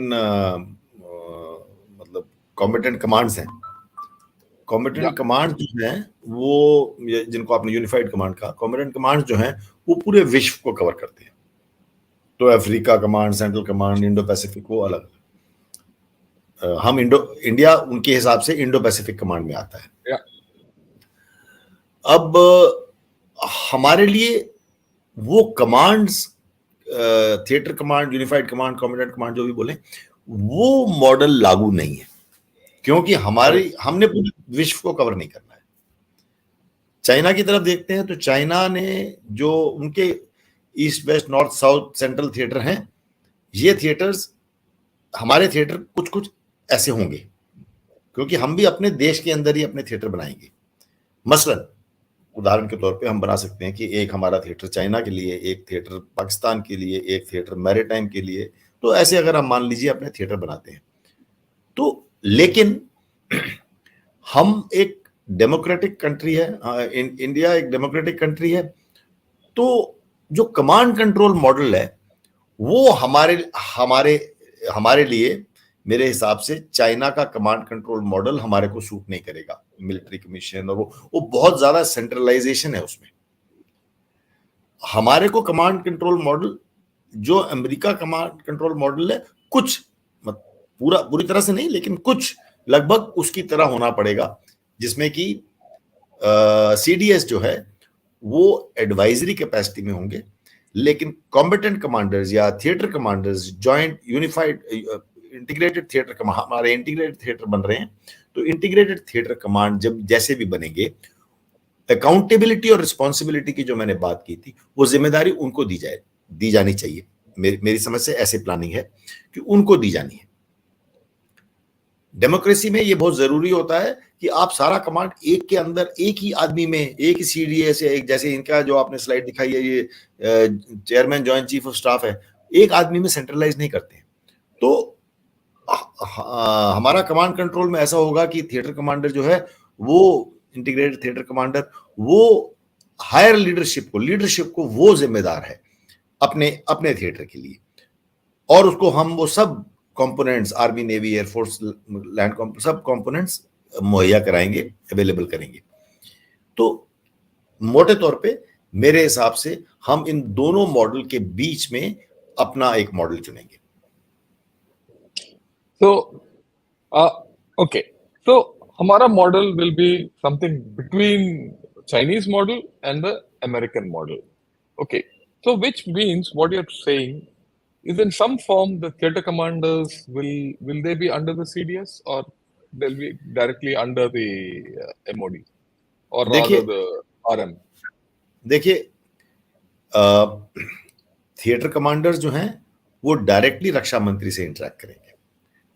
मतलब कॉम्बिटेंट कमांड्स हैं, कॉम्बिटेंट कमांड जो हैं वो, जिनको आपने यूनिफाइड कमांड कहा, कॉम्बिटेंट कमांड जो हैं वो पूरे विश्व को कवर करते हैं. तो Africa command, central command, Indo Pacific, वो अलग. हम इंडिया उनके हिसाब से इंडो पैसिफिक कमांड में आता है. अब हमारे लिए वो commands, theatre command, unified command, combatant command, जो भी बोले, वो मॉडल लागू नहीं है, क्योंकि हमने पूरे विश्व को कवर नहीं करना है. चाइना की तरफ देखते हैं तो चाइना ने जो उनके east, west, north, south, central theatre हैं, ये थिएटर्स, हमारे थिएटर कुछ कुछ ऐसे होंगे, क्योंकि हम भी अपने देश के अंदर ही अपने थिएटर बनाएंगे. मसलन उदाहरण के तौर पे हम बना सकते हैं कि एक हमारा थिएटर चाइना के लिए, एक थिएटर पाकिस्तान के लिए, एक थिएटर मैरीटाइम के लिए. तो ऐसे अगर हम मान लीजिए अपने थिएटर बनाते हैं, तो लेकिन हम एक डेमोक्रेटिक कंट्री है, इंडिया एक डेमोक्रेटिक कंट्री है, तो जो कमांड कंट्रोल मॉडल है वो हमारे लिए, मेरे हिसाब से चाइना का कमांड कंट्रोल मॉडल हमारे को सूट नहीं करेगा. मिलिट्री कमीशन और वो बहुत ज्यादा सेंट्रलाइजेशन है उसमें. हमारे को कमांड कंट्रोल मॉडल जो अमेरिका कमांड कंट्रोल मॉडल है, कुछ पूरी तरह से नहीं, लेकिन कुछ लगभग उसकी तरह होना पड़ेगा, जिसमें कि सीडीएस जो है वो एडवाइजरी कैपेसिटी में होंगे, लेकिन कॉम्बिटेंट कमांडर्स या theatre commanders, joint unified integrated theatre command, हमारे इंटीग्रेटेड थिएटर बन रहे हैं, तो इंटीग्रेटेड थिएटर कमांड जब जैसे भी बनेंगे, अकाउंटेबिलिटी और रिस्पॉन्सिबिलिटी की जो मैंने बात की थी, वो जिम्मेदारी उनको दी जानी चाहिए. मेरी समझ से ऐसे प्लानिंग है कि उनको दी जानी है. डेमोक्रेसी में ये बहुत जरूरी होता है कि आप सारा कमांड एक के अंदर, एक ही आदमी में, एक ही सीडीएस है, जैसे इनका जो आपने स्लाइड दिखाई है, ये chairman joint chief of staff है, एक आदमी में सेंट्रलाइज नहीं करते. तो हमारा कमांड कंट्रोल में ऐसा होगा कि थिएटर कमांडर जो है वो, इंटीग्रेटेड थिएटर कमांडर, वो हायर लीडरशिप को वो जिम्मेदार है अपने थिएटर के लिए, और उसको हम वो सब components, army, navy, air force, land, सब कंपोनेंट्स मुहैया कराएंगे, अवेलेबल करेंगे. तो मोटे तौर पे मेरे हिसाब से हम इन दोनों मॉडल के बीच में अपना एक मॉडल चुनेंगे। So, okay. So, हमारा model will be something between Chinese model and the American model. Okay. So, which means what you're saying is in some form the theater commanders will they be under the CDS or they'll be directly under the MOD or rather देखिए the RM? देखिए थिएटर कमांडर्स जो हैं वो डायरेक्टली रक्षा मंत्री से इंटरेक्ट करेंगे।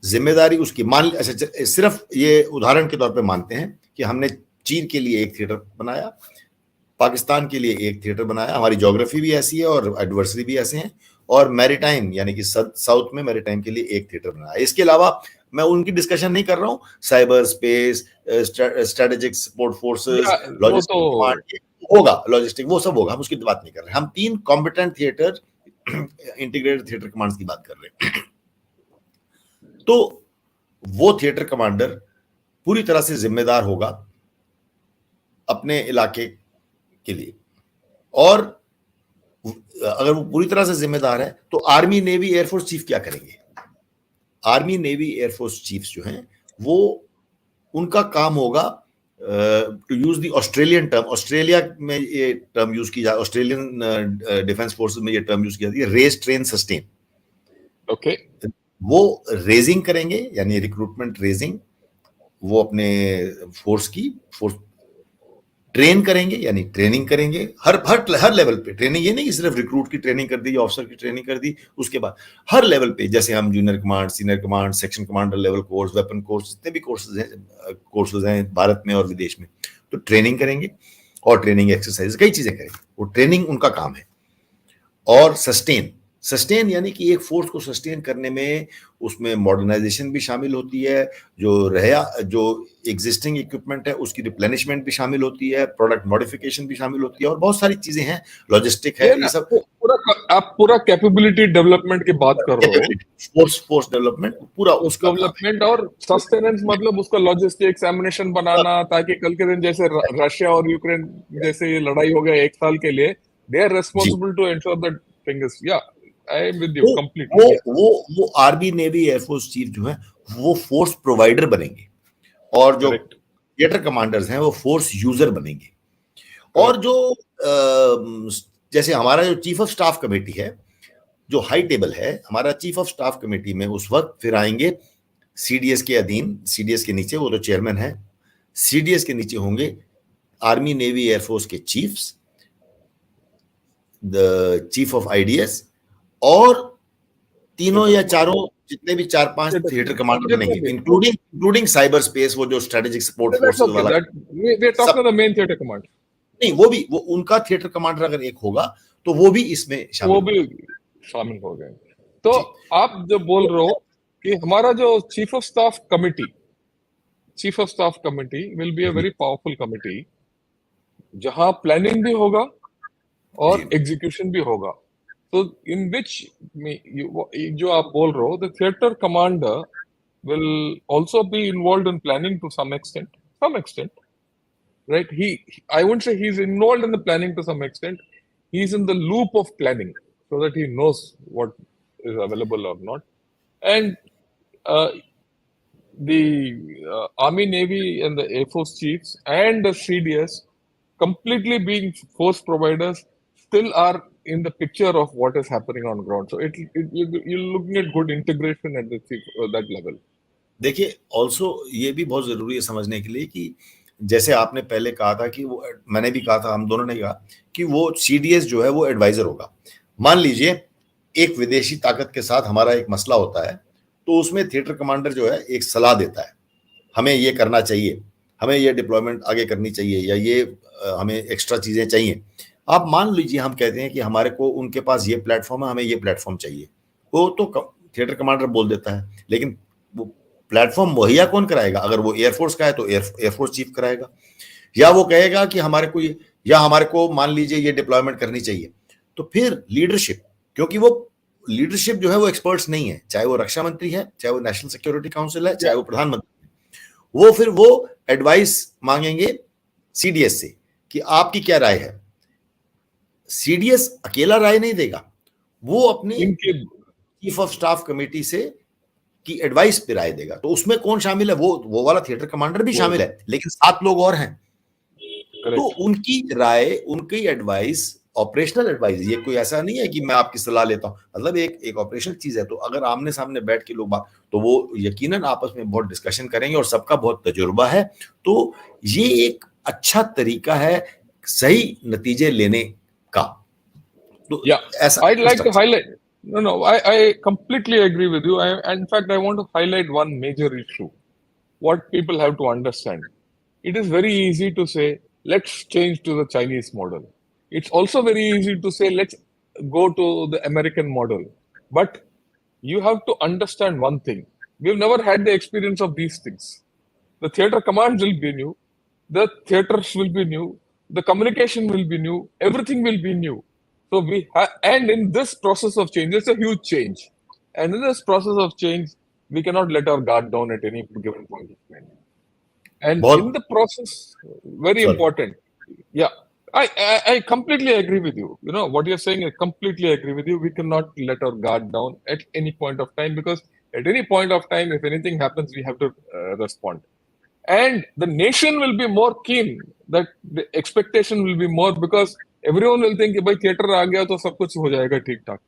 जिम्मेदारी उसकी अच्छा सिर्फ ये उदाहरण के तौर पे मानते हैं कि हमने चीन के लिए एक थिएटर बनाया, पाकिस्तान के लिए एक थिएटर बनाया, हमारी ज्योग्राफी भी ऐसी है और एडवर्सरी भी ऐसे हैं, और मैरीटाइम यानी कि साउथ में मैरीटाइम के लिए एक थिएटर बनाया। इसके अलावा मैं उनकी डिस्कशन नहीं कर रहा हूँ, cyber space, strategic support forces, वो लॉजिस्टिक तो कमांड होगा, लॉजिस्टिक वो सब होगा, हम उसकी बात नहीं कर रहे। हम 3 competent theatre integrated theatre commands की बात कर रहे हैं। तो वो थिएटर कमांडर पूरी तरह से जिम्मेदार होगा अपने इलाके के लिए, और अगर वो पूरी तरह से जिम्मेदार है तो आर्मी नेवी एयरफोर्स चीफ क्या करेंगे? आर्मी नेवी एयरफोर्स चीफ्स जो हैं वो उनका काम होगा to use the Australian term, Australia में ये टर्म यूज की जाए, ऑस्ट्रेलियन डिफेंस फोर्सेस में ये टर्म यूज की जाती है, रेस ट्रेन सस्टेन। ओके। वो रेजिंग करेंगे यानी रिक्रूटमेंट रेजिंग, वो अपने फोर्स ट्रेन करेंगे यानी ट्रेनिंग करेंगे, हर लेवल पे ट्रेनिंग। ये नहीं कि सिर्फ रिक्रूट की ट्रेनिंग कर दी, ऑफिसर की ट्रेनिंग कर दी, उसके बाद हर लेवल पे, जैसे हम junior command, senior command, section commander level course, weapon course, जितने भी कोर्सेज हैं भारत में और विदेश में, तो ट्रेनिंग करेंगे और ट्रेनिंग एक्सरसाइज कई चीजें करेंगे, वो ट्रेनिंग उनका काम है। और सस्टेन यानी कि एक फोर्स को सस्टेन करने में उसमें मॉडर्नाइजेशन भी शामिल होती है, जो एग्जिस्टिंग इक्विपमेंट है उसकी रिप्लेनिशमेंट भी शामिल होती है, प्रोडक्ट मॉडिफिकेशन भी शामिल होती है, और बहुत सारी चीजें हैं, लॉजिस्टिक है, ये सब आप पूरा कैपेबिलिटी डेवलपमेंट की बात कर रहे हो। फोर्स डेवलपमेंट पूरा उसका डेवलपमेंट और सस्टेनेंस, मतलब उसका लॉजिस्टिक्स एमिनेशन बनाना, ताकि कल के दिन जैसे रशिया और यूक्रेन जैसे लड़ाई हो गया 1 साल के लिए, they are responsible to ensure that thing is, या I am with you completely. वो आर्मी नेवी एयरफोर्स चीफ जो है वो फोर्स प्रोवाइडर बनेंगे, और जो थिएटर कमांडर्स हैं वो फोर्स यूजर बनेंगे। और जो जैसे हमारा जो चीफ ऑफ स्टाफ कमेटी है, जो हाई टेबल है, हमारा चीफ ऑफ स्टाफ कमेटी में उस वक्त फिर आएंगे सीडीएस के अधीन, सीडीएस के नीचे वो तो चेयरमैन है, सीडीएस के नीचे होंगे आर्मी नेवी एयरफोर्स के chiefs, the chief of IDS, और तीनों या चारों जितने भी 4-5 थिएटर कमांडर बनेंगे, इंक्लूडिंग साइबर स्पेस, वो जो स्ट्रेटेजिक सपोर्ट फोर्सेस वाला, we are talking the main theatre command. नहीं, वो उनका थिएटर कमांडर अगर एक होगा तो वो भी इसमें शामिल हो गए। तो आप जो बोल रहे हो कि हमारा जो chief of staff committee will be a very powerful committee, जहां प्लानिंग भी होगा और एग्जीक्यूशन भी होगा। तो इन विच जो आप बोल रहे हो, the theatre commander will also be involved in planning to some extent, right? I wouldn't say he's involved in the planning to some extent. He's in the loop of planning so that he knows what is available or not. And the Army, Navy, and the Air Force chiefs and the CDS, completely being force providers, still are in the picture of what is happening on ground. So you're looking at good integration at that level. देखिए, ऑल्सो ये भी बहुत जरूरी है समझने के लिए कि जैसे आपने पहले कहा था कि वो, मैंने भी कहा था, हम दोनों ने कहा कि वो सीडीएस जो है वो एडवाइजर होगा। मान लीजिए एक विदेशी ताकत के साथ हमारा एक मसला होता है, तो उसमें थिएटर कमांडर जो है एक सलाह देता है, हमें ये करना चाहिए, हमें ये डिप्लॉयमेंट आगे करनी चाहिए, या ये हमें एक्स्ट्रा चीजें चाहिए। आप मान लीजिए हम कहते हैं कि हमारे को उनके पास ये प्लेटफॉर्म है, हमें ये प्लेटफॉर्म चाहिए, वो तो थिएटर कमांडर बोल देता है, लेकिन वो प्लेटफॉर्म मुहैया कौन कराएगा? अगर वो एयरफोर्स का है तो एयरफोर्स चीफ कराएगा, या वो कहेगा कि हमारे को मान लीजिए ये डिप्लॉयमेंट करनी चाहिए, तो फिर लीडरशिप, क्योंकि वो लीडरशिप जो है वो एक्सपर्ट्स नहीं है, चाहे वो रक्षा मंत्री है, चाहे वो नेशनल सिक्योरिटी काउंसिल है, चाहे वो प्रधानमंत्री है, फिर वो एडवाइस मांगेंगे सीडीएस से कि आपकी क्या राय है। सीडीएस अकेला राय नहीं देगा, वो अपने इनके चीफ ऑफ स्टाफ कमेटी से की एडवाइस पे राय देगा। तो उसमें कौन शामिल है? वो वाला थिएटर कमांडर भी वो शामिल है, लेकिन 7 लोग और हैं। तो करेक्ट। उनकी राय, उनकी एडवाइस, ऑपरेशनल एडवाइस, ये कोई ऐसा नहीं है कि मैं आपकी सलाह लेता हूं, मतलब एक ऑपरेशनल चीज है। तो अगर आमने सामने बैठ के लोग बात, तो वो यकीनन आपस में बहुत डिस्कशन करेंगे और सबका बहुत तजुर्बा है। तो ये एक अच्छा तरीका है सही नतीजे लेने का। तो Yeah, ऐसा I'd like to structure. highlight. No, no, I completely agree with you. In fact, I want to highlight one major issue. What people have to understand. It is very easy to say, let's change to the Chinese model. It's also very easy to say, let's go to the American model. But you have to understand one thing. We've never had the experience of these things. The theater commands will be new, the theaters will be new, the communication will be new, everything will be new. So and in this process of change, it's a huge change. And in this process of change, we cannot let our guard down at any given point of time. And in बहुत, the process, very sorry, important. Yeah, I completely agree with you. You know, what you're saying, I completely agree with you. We cannot let our guard down at any point of time, because at any point of time, if anything happens, we have to respond. And the nation will be more keen, that the expectation will be more, because everyone will think कि भाई थिएटर आ गया तो सब कुछ हो जाएगा ठीक ठाक.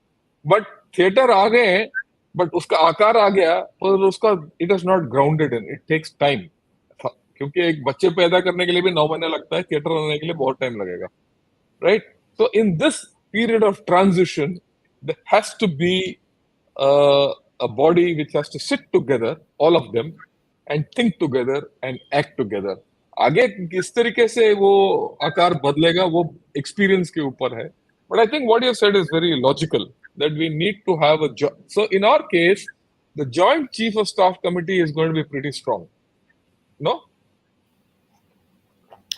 But थिएटर आ गए हैं, but उसका आकार आ गया और उसका it is not grounded in, it takes time. क्योंकि एक बच्चे पैदा करने के लिए भी 9 महीने लगता है, थिएटर होने के लिए बहुत टाइम लगेगा, right? So in this period of transition, there has to be a body which has to sit together, all of them, and think together and act together. आगे किस तरीके से वो आकार बदलेगा वो एक्सपीरियंस के ऊपर है. But I think what you said is very logical, that we need to have so in our case, the Joint Chief of Staff Committee is going to be pretty strong. No?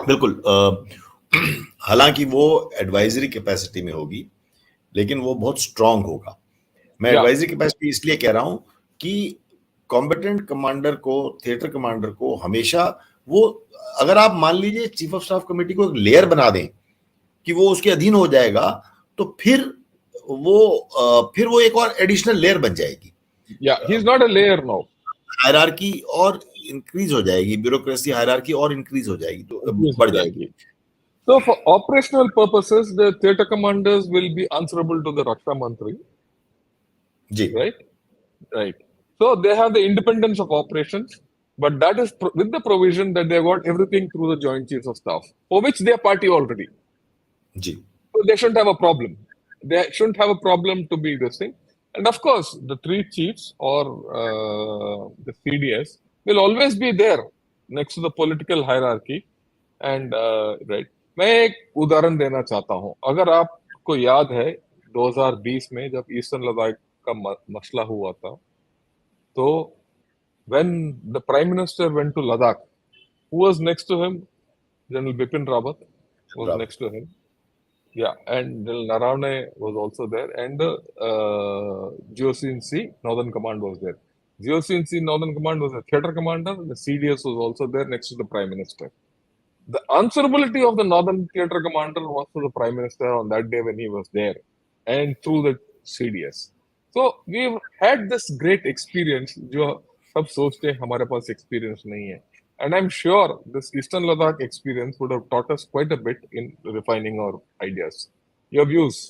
बिल्कुल। हालांकि वो एडवाइजरी कैपेसिटी में होगी, लेकिन वो बहुत स्ट्रांग होगा। मैं Yeah. एडवाइजरी कैपेसिटी इसलिए कह रहा हूं कि कॉम्बेटेंट कमांडर को, थिएटर कमांडर को हमेशा वो, अगर आप मान लीजिए चीफ ऑफ स्टाफ कमेटी को एक लेयर बना दें कि वो उसके अधीन हो जाएगा, तो फिर वो एक और एडिशनल लेयर बन जाएगी। Yeah, he's not a layer now. Hierarchy और इंक्रीज हो जाएगी, ब्यूरोक्रेसी हायरार्की और इंक्रीज हो जाएगी, तो बढ़ जाएगी। So for operational purposes, the theater commanders will be answerable to the Raksha Mantri. Ji, Right? Right. So they have the independence of operations, but that is with the provision that they got everything through the Joint Chiefs of Staff, for which they are party already. Ji, So they shouldn't have a problem. They shouldn't have a problem to be this thing. And of course, the 3 chiefs or the CDS will always be there next to the political hierarchy. And right. मैं एक उदाहरण देना चाहता हूं. अगर आपको याद है 2020 में जब ईस्टर्न लद्दाख का मसला हुआ था, तो when the Prime Minister went to Ladakh, who was next to him? General Bipin Rawat was next to him. Yeah, and General Naravane was also there, and the GOC&C Northern Command was there. GOC&C Northern Command was a theatre commander. The CDS was also there next to the Prime Minister. The answerability of the Northern Theatre Commander was to the Prime Minister on that day when he was there, and through the CDS. So we've had this great experience. जो सब सोचते हैं हमारे पास experience नहीं है. And I'm sure this Eastern Ladakh experience would have taught us quite a bit in refining our ideas. Your views?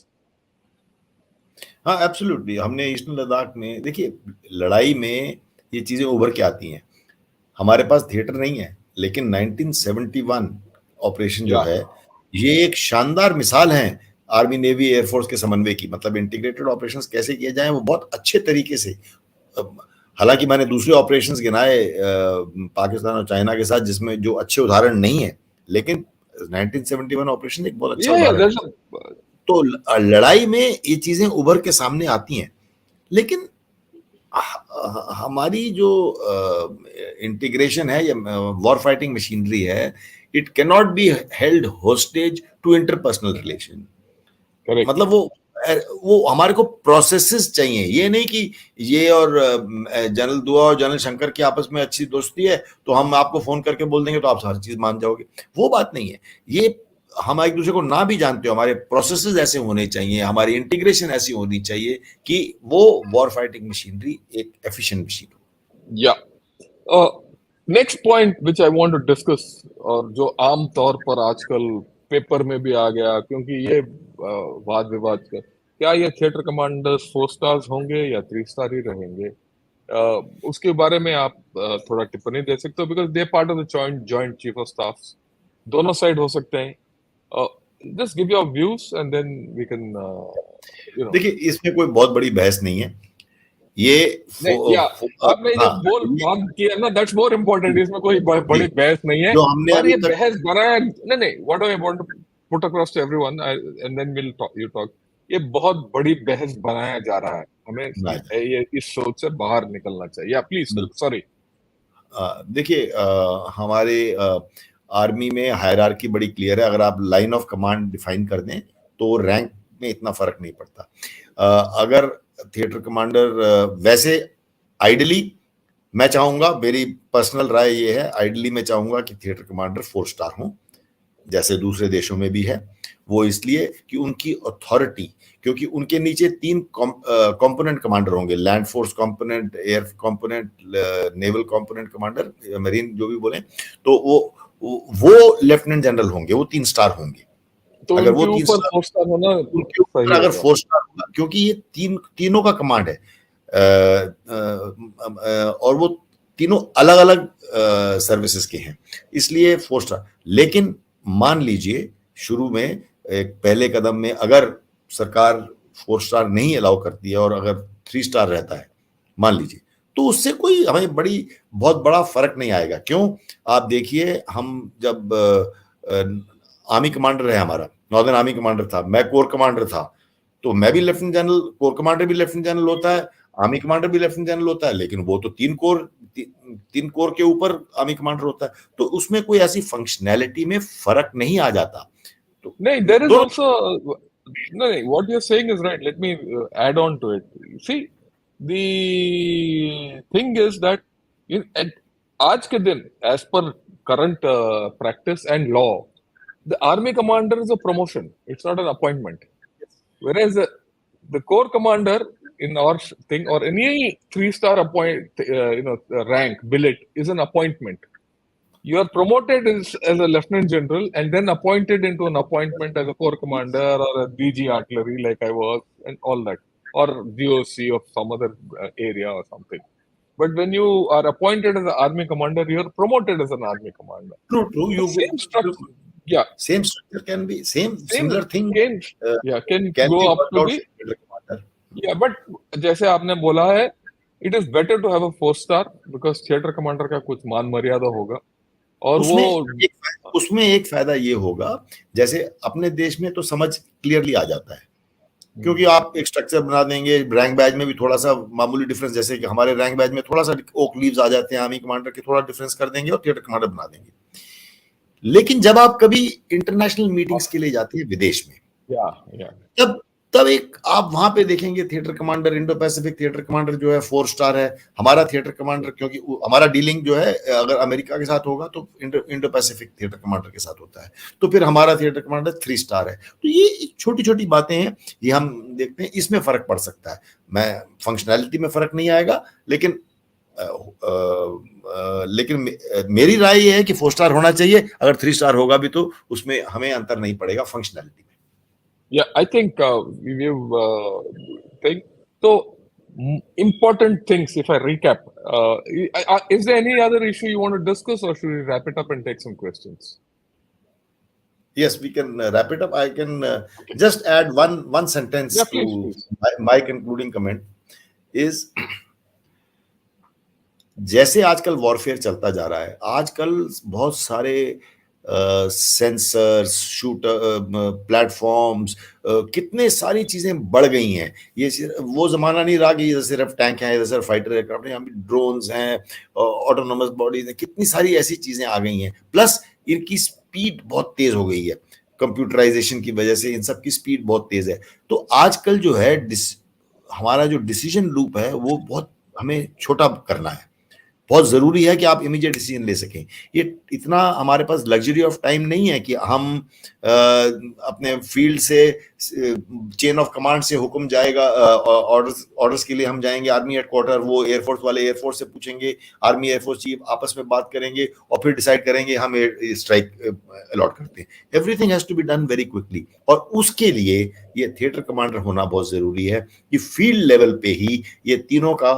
हाँ, एब्सोल्युटली। हमने ईस्टर्न लद्दाख में, देखिए, लड़ाई में ये चीजें उभर के आती हैं। हमारे पास थिएटर नहीं है, लेकिन 1971 ऑपरेशन जो Yeah. है, ये एक शानदार मिसाल है आर्मी, नेवी, एयरफोर्स के समन्वय की। मतलब इंटीग्रेटेड ऑपरेशंस कैसे किए जाएं, वो बहुत अच्छे तरीके से। हालांकि मैंने दूसरे ऑपरेशंस गिनाए पाकिस्तान और चाइना के साथ, जिसमें जो अच्छे उदाहरण नहीं है, लेकिन 1971 ऑपरेशन एक बहुत अच्छा उदाहरण है। तो लड़ाई में ये चीजें उभर के सामने आती हैं, लेकिन हमारी जो इंटीग्रेशन है या वॉर फाइटिंग मशीनरी है, it can not be held hostage to interpersonal relation. मतलब वो हमारे को प्रोसेसेस चाहिए। ये नहीं कि ये और जनरल दुआ और जनरल शंकर की आपस में अच्छी दोस्ती है तो हम आपको फोन करके बोल देंगे तो आप हर चीज मान जाओगे, वो बात नहीं है। ये हम एक दूसरे को ना भी जानते हो, हमारे प्रोसेसेस ऐसे होने चाहिए, हमारी इंटीग्रेशन ऐसी होनी चाहिए कि वो वॉर फाइटिंग मशीनरी एक एफिशिएंट मशीन हो। या next point which I want to discuss, और जो आम तौर पर आजकल पेपर में भी आ गया, क्योंकि ये वाद विवाद का, क्या ये थिएटर कमांडर्स 4 स्टार्स होंगे या 3 स्टार ही रहेंगे? उसके बारे में आप थोड़ा टिप्पणी दे सकते हो, because they part of the joint chief of staff, दोनों साइड हो सकते हैं। Just give your views and then we can देखिए, इसमें कोई बहुत बड़ी बहस नहीं है। ये आपने जो बात किया ना, दैट्स मोर इम्पोर्टेंट। इसमें कोई बड़ी बहस नहीं है, जो हमने पर अभी ये तक बहस बनाया नहीं, what I want to put across to everyone and then will talk, you talk. ये बहुत बड़ी बहस बनाया जा रहा है, हमें ये इस सोच से बाहर निकलना चाहिए। या प्लीज, सॉरी। देखिए, हमारे आर्मी में हायरार्की बड़ी क्लियर है। अगर आप लाइन ऑफ कमांड डिफाइन कर दें तो रैंक में इतना फर्क नहीं पड़ता। अगर थिएटर कमांडर, वैसे आइडली मैं चाहूंगा, मेरी पर्सनल राय ये है, आइडली मैं चाहूंगा कि थिएटर कमांडर 4 स्टार हों, जैसे दूसरे देशों में भी है। वो इसलिए कि उनकी अथॉरिटी, क्योंकि उनके नीचे 3 कंपोनेंट कमांडर होंगे, land force component, air component, naval component commander, marine जो भी बोले, तो वो लेफ्टिनेंट जनरल होंगे, वो 3 स्टार होंगे। तो अगर वो 3 स्टार, 4 स्टार होना, उनके ऊपर अगर 4 स्टार होगा, क्योंकि ये तीनों का कमांड है, और वो तीनों अलग अलग सर्विसेज के हैं, इसलिए 4 स्टार। लेकिन मान लीजिए शुरू में एक पहले कदम में अगर सरकार 4 स्टार नहीं अलाउ करती है और अगर 3 स्टार रहता है, मान लीजिए, तो उससे कोई हमें बहुत बड़ा फर्क नहीं आएगा। क्यों? आप देखिए, हम जब आर्मी कमांडर है, हमारा नॉर्दर्न आर्मी कमांडर था, मैं कोर कमांडर था, तो मैं भी लेफ्टिनेंट जनरल, कोर कमांडर भी लेफ्टिनेंट जनरल होता है, आर्मी कमांडर भी लेफ्टिनेंट जनरल होता है, लेकिन वो तो 3 कोर के ऊपर आर्मी कमांडर होता है, तो उसमें कोई ऐसी फंक्शनैलिटी में फर्क नहीं आ जाता। तो नहीं, देयर इज आल्सो, नहीं, what you are saying is right. Let me add on to it. See, the thing is that आज के दिन, as per current practice and law, the army commander is a promotion, it's not an appointment. Whereas the corps commander in our thing, or any 3-star rank billet, is an appointment. You are promoted as a lieutenant general and then appointed into an appointment as a corps commander or a DG artillery like I was, and all that, or GOC of some other area or something. But when you are appointed as an army commander, you are promoted as an army commander. True. You same structure. Yeah, same structure can be similar thing. Can go up to the. Yeah, but जैसे आपने बोला है, it is better to have a 4-star because theater commander का कुछ मान मर्यादा होगा, और उसमें एक फायदा ये होगा, जैसे अपने देश में तो समझ क्लियरली आ जाता है, क्योंकि आप एक स्ट्रक्चर बना देंगे, रैंक बैज में भी थोड़ा सा मामूली डिफरेंस, जैसे कि हमारे रैंक बैज में थोड़ा सा ओक लीव्स आ जाते हैं, आर्मी कमांडर के थोड़ा डिफरेंस कर देंगे और थिएटर कमांडर बना देंगे। लेकिन जब आप कभी इंटरनेशनल मीटिंग्स के लिए जाते हैं विदेश में, तब एक आप वहां पे देखेंगे theatre commander, Indo Pacific theatre commander जो है 4 स्टार है। हमारा थिएटर कमांडर, क्योंकि हमारा डीलिंग जो है अगर अमेरिका के साथ होगा तो इंडो पैसिफिक थिएटर कमांडर के साथ होता है, तो फिर हमारा थिएटर कमांडर 3 स्टार है। तो ये छोटी छोटी बातें हैं, ये हम देखते हैं, इसमें फर्क पड़ सकता है। मैं फंक्शनैलिटी में फर्क नहीं आएगा, लेकिन मेरी राय ये है कि 4 स्टार होना चाहिए। अगर 3 स्टार होगा भी तो उसमें हमें अंतर नहीं पड़ेगा फंक्शनैलिटी में। Yeah, I think we've think so. Important things. If I recap, is there any other issue you want to discuss, or should we wrap it up and take some questions? Yes, we can wrap it up. I can just add one sentence to my concluding comment is, जैसे आजकल वॉरफेयर चलता जा रहा है, आजकल बहुत सारे सेंसर्स, शूटर, प्लेटफॉर्म्स, कितने सारी चीजें बढ़ गई हैं। ये वो जमाना नहीं रहा कि सिर्फ टैंक हैं, सिर्फ फाइटर एयरक्राफ्ट, यहाँ भी ड्रोन्स हैं, ऑटोनोमस बॉडीज हैं, कितनी सारी ऐसी चीजें आ गई हैं। प्लस इनकी स्पीड बहुत तेज हो गई है, कंप्यूटराइजेशन की वजह से इन सब की स्पीड बहुत तेज है। तो आजकल जो है हमारा जो डिसीजन लूप है वो बहुत हमें छोटा करना है। बहुत जरूरी है कि आप इमीडिएट डिसीजन ले सकें। ये इतना हमारे पास लग्जरी ऑफ टाइम नहीं है कि हम अपने फील्ड से चेन ऑफ कमांड से हुक्म जाएगा, ऑर्डर्स के लिए हम जाएंगे आर्मी हेडक्वार्टर, वो एयरफोर्स वाले एयरफोर्स से पूछेंगे, आर्मी एयरफोर्स चीफ आपस में बात करेंगे और फिर डिसाइड करेंगे हम स्ट्राइक अलॉट करते हैं। Everything has to be done very quickly, और उसके लिए ये थिएटर कमांडर होना बहुत जरूरी है कि फील्ड लेवल पे ही ये तीनों का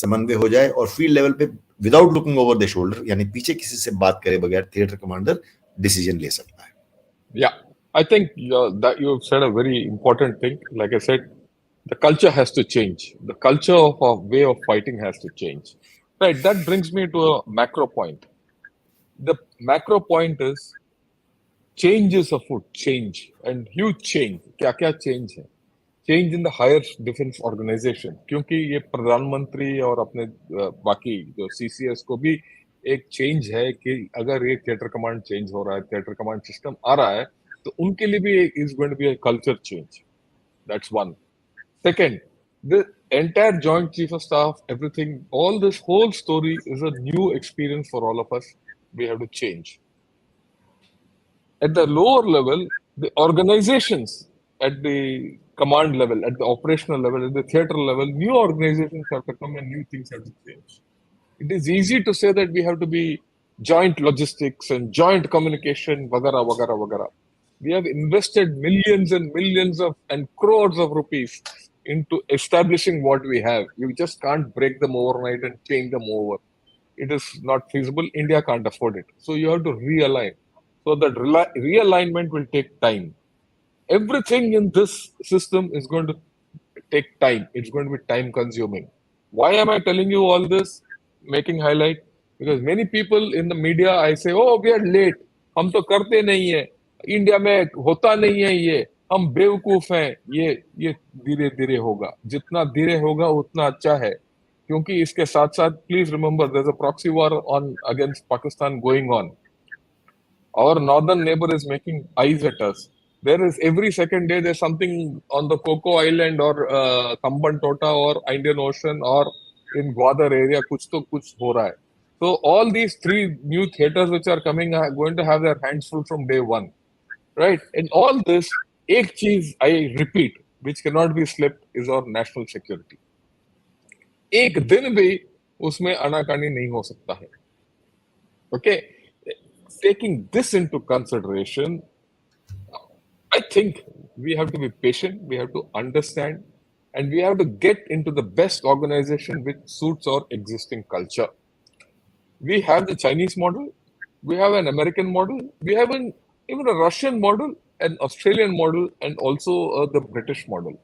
समन्वय हो जाए, और फील्ड लेवल पे without looking over the shoulder, यानी पीछे किसी से बात करे बगैर थिएटर कमांडर डिसीजन ले सकता है। Yeah, I think that you said a very important thing. Like I said, the culture has to change. The culture of our way of fighting has to change. Right. That brings me to a macro point. The macro point is change is afoot. Change and huge change. क्या-क्या change है? Change in the higher defense organization. क्योंकि ये प्रधानमंत्री और अपने बाकी जो CCS को भी एक चेंज है कि अगर ये थिएटर कमांड चेंज हो रहा है, थिएटर कमांड सिस्टम आ रहा है, तो उनके लिए भी is going to be a culture change. That's one. Second, the entire Joint Chief of Staff, everything, all this whole story is a new experience for all of us. We have to change. At the lower level, the organizations at the command level, at the operational level, at the theater level, new organizations have to come and new things have to change. It is easy to say that we have to be joint logistics and joint communication, vagara, vagara, vagara. We have invested millions and millions of and crores of rupees into establishing what we have. You just can't break them overnight and change them over. It is not feasible. India can't afford it. So you have to realign. So that realignment will take time. Everything in this system is going to take time. It's going to be time consuming. Why am I telling you all this? Making highlight? Because many people in the media, I say, oh, we are late. हम तो करते नहीं है. इंडिया में होता नहीं है ये. हम बेवकूफ हैं. ये धीरे धीरे होगा. जितना धीरे होगा उतना अच्छा है. क्योंकि इसके साथ साथ please remember there's a proxy war on against Pakistan going on. Our northern neighbor is making eyes at us. There is every second day there's something on the Coco Island or Kamban Tota or Indian Ocean or in Gwadar area, kuch to kuch ho raha hai. So all these three new theaters which are coming are going to have their hands full from day one, right? And all this, ek cheez I repeat, which cannot be slipped, is our national security. एक दिन भी उसमें आनाकानी नहीं हो सकता है. Okay, taking this into consideration, I think we have to be patient, we have to understand, and we have to get into the best organization which suits our existing culture. We have the Chinese model, we have an American model, we have even a Russian model, an Australian model, and also the British model.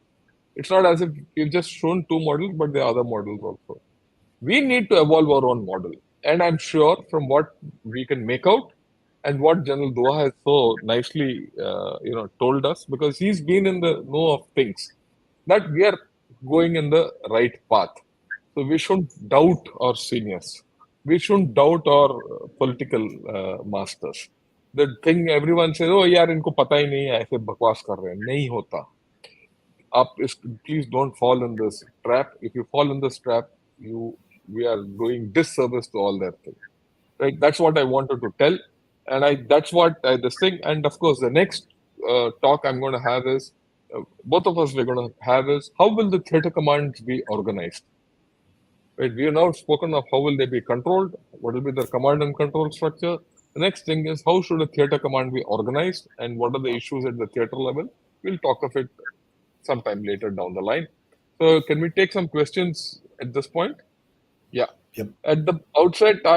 It's not as if we've just shown two models, but there are other models also. We need to evolve our own model. And I'm sure from what we can make out and what General Dua has so nicely, told us, because he's been in the know of things, that we are going in the right path. So we shouldn't doubt our seniors. We shouldn't doubt our political masters. The thing everyone says, oh यार इनको पता ही नहीं है, ऐसे बकवास कर रहे हैं. नहीं होता. Please don't fall in this trap. If you fall in this trap, we are doing disservice to all their things. Right? That's what I wanted to tell, and that's what this thing. And of course, the next talk I'm going to have is both of us we're going to have is how will the theater commands be organized? Right? We have now spoken of how will they be controlled, what will be their command and control structure. The next thing is how should a theater command be organized, and what are the issues at the theater level. We'll talk of it sometime later down the line. So can we take some questions at this point? Yeah. Yep. At the outset, I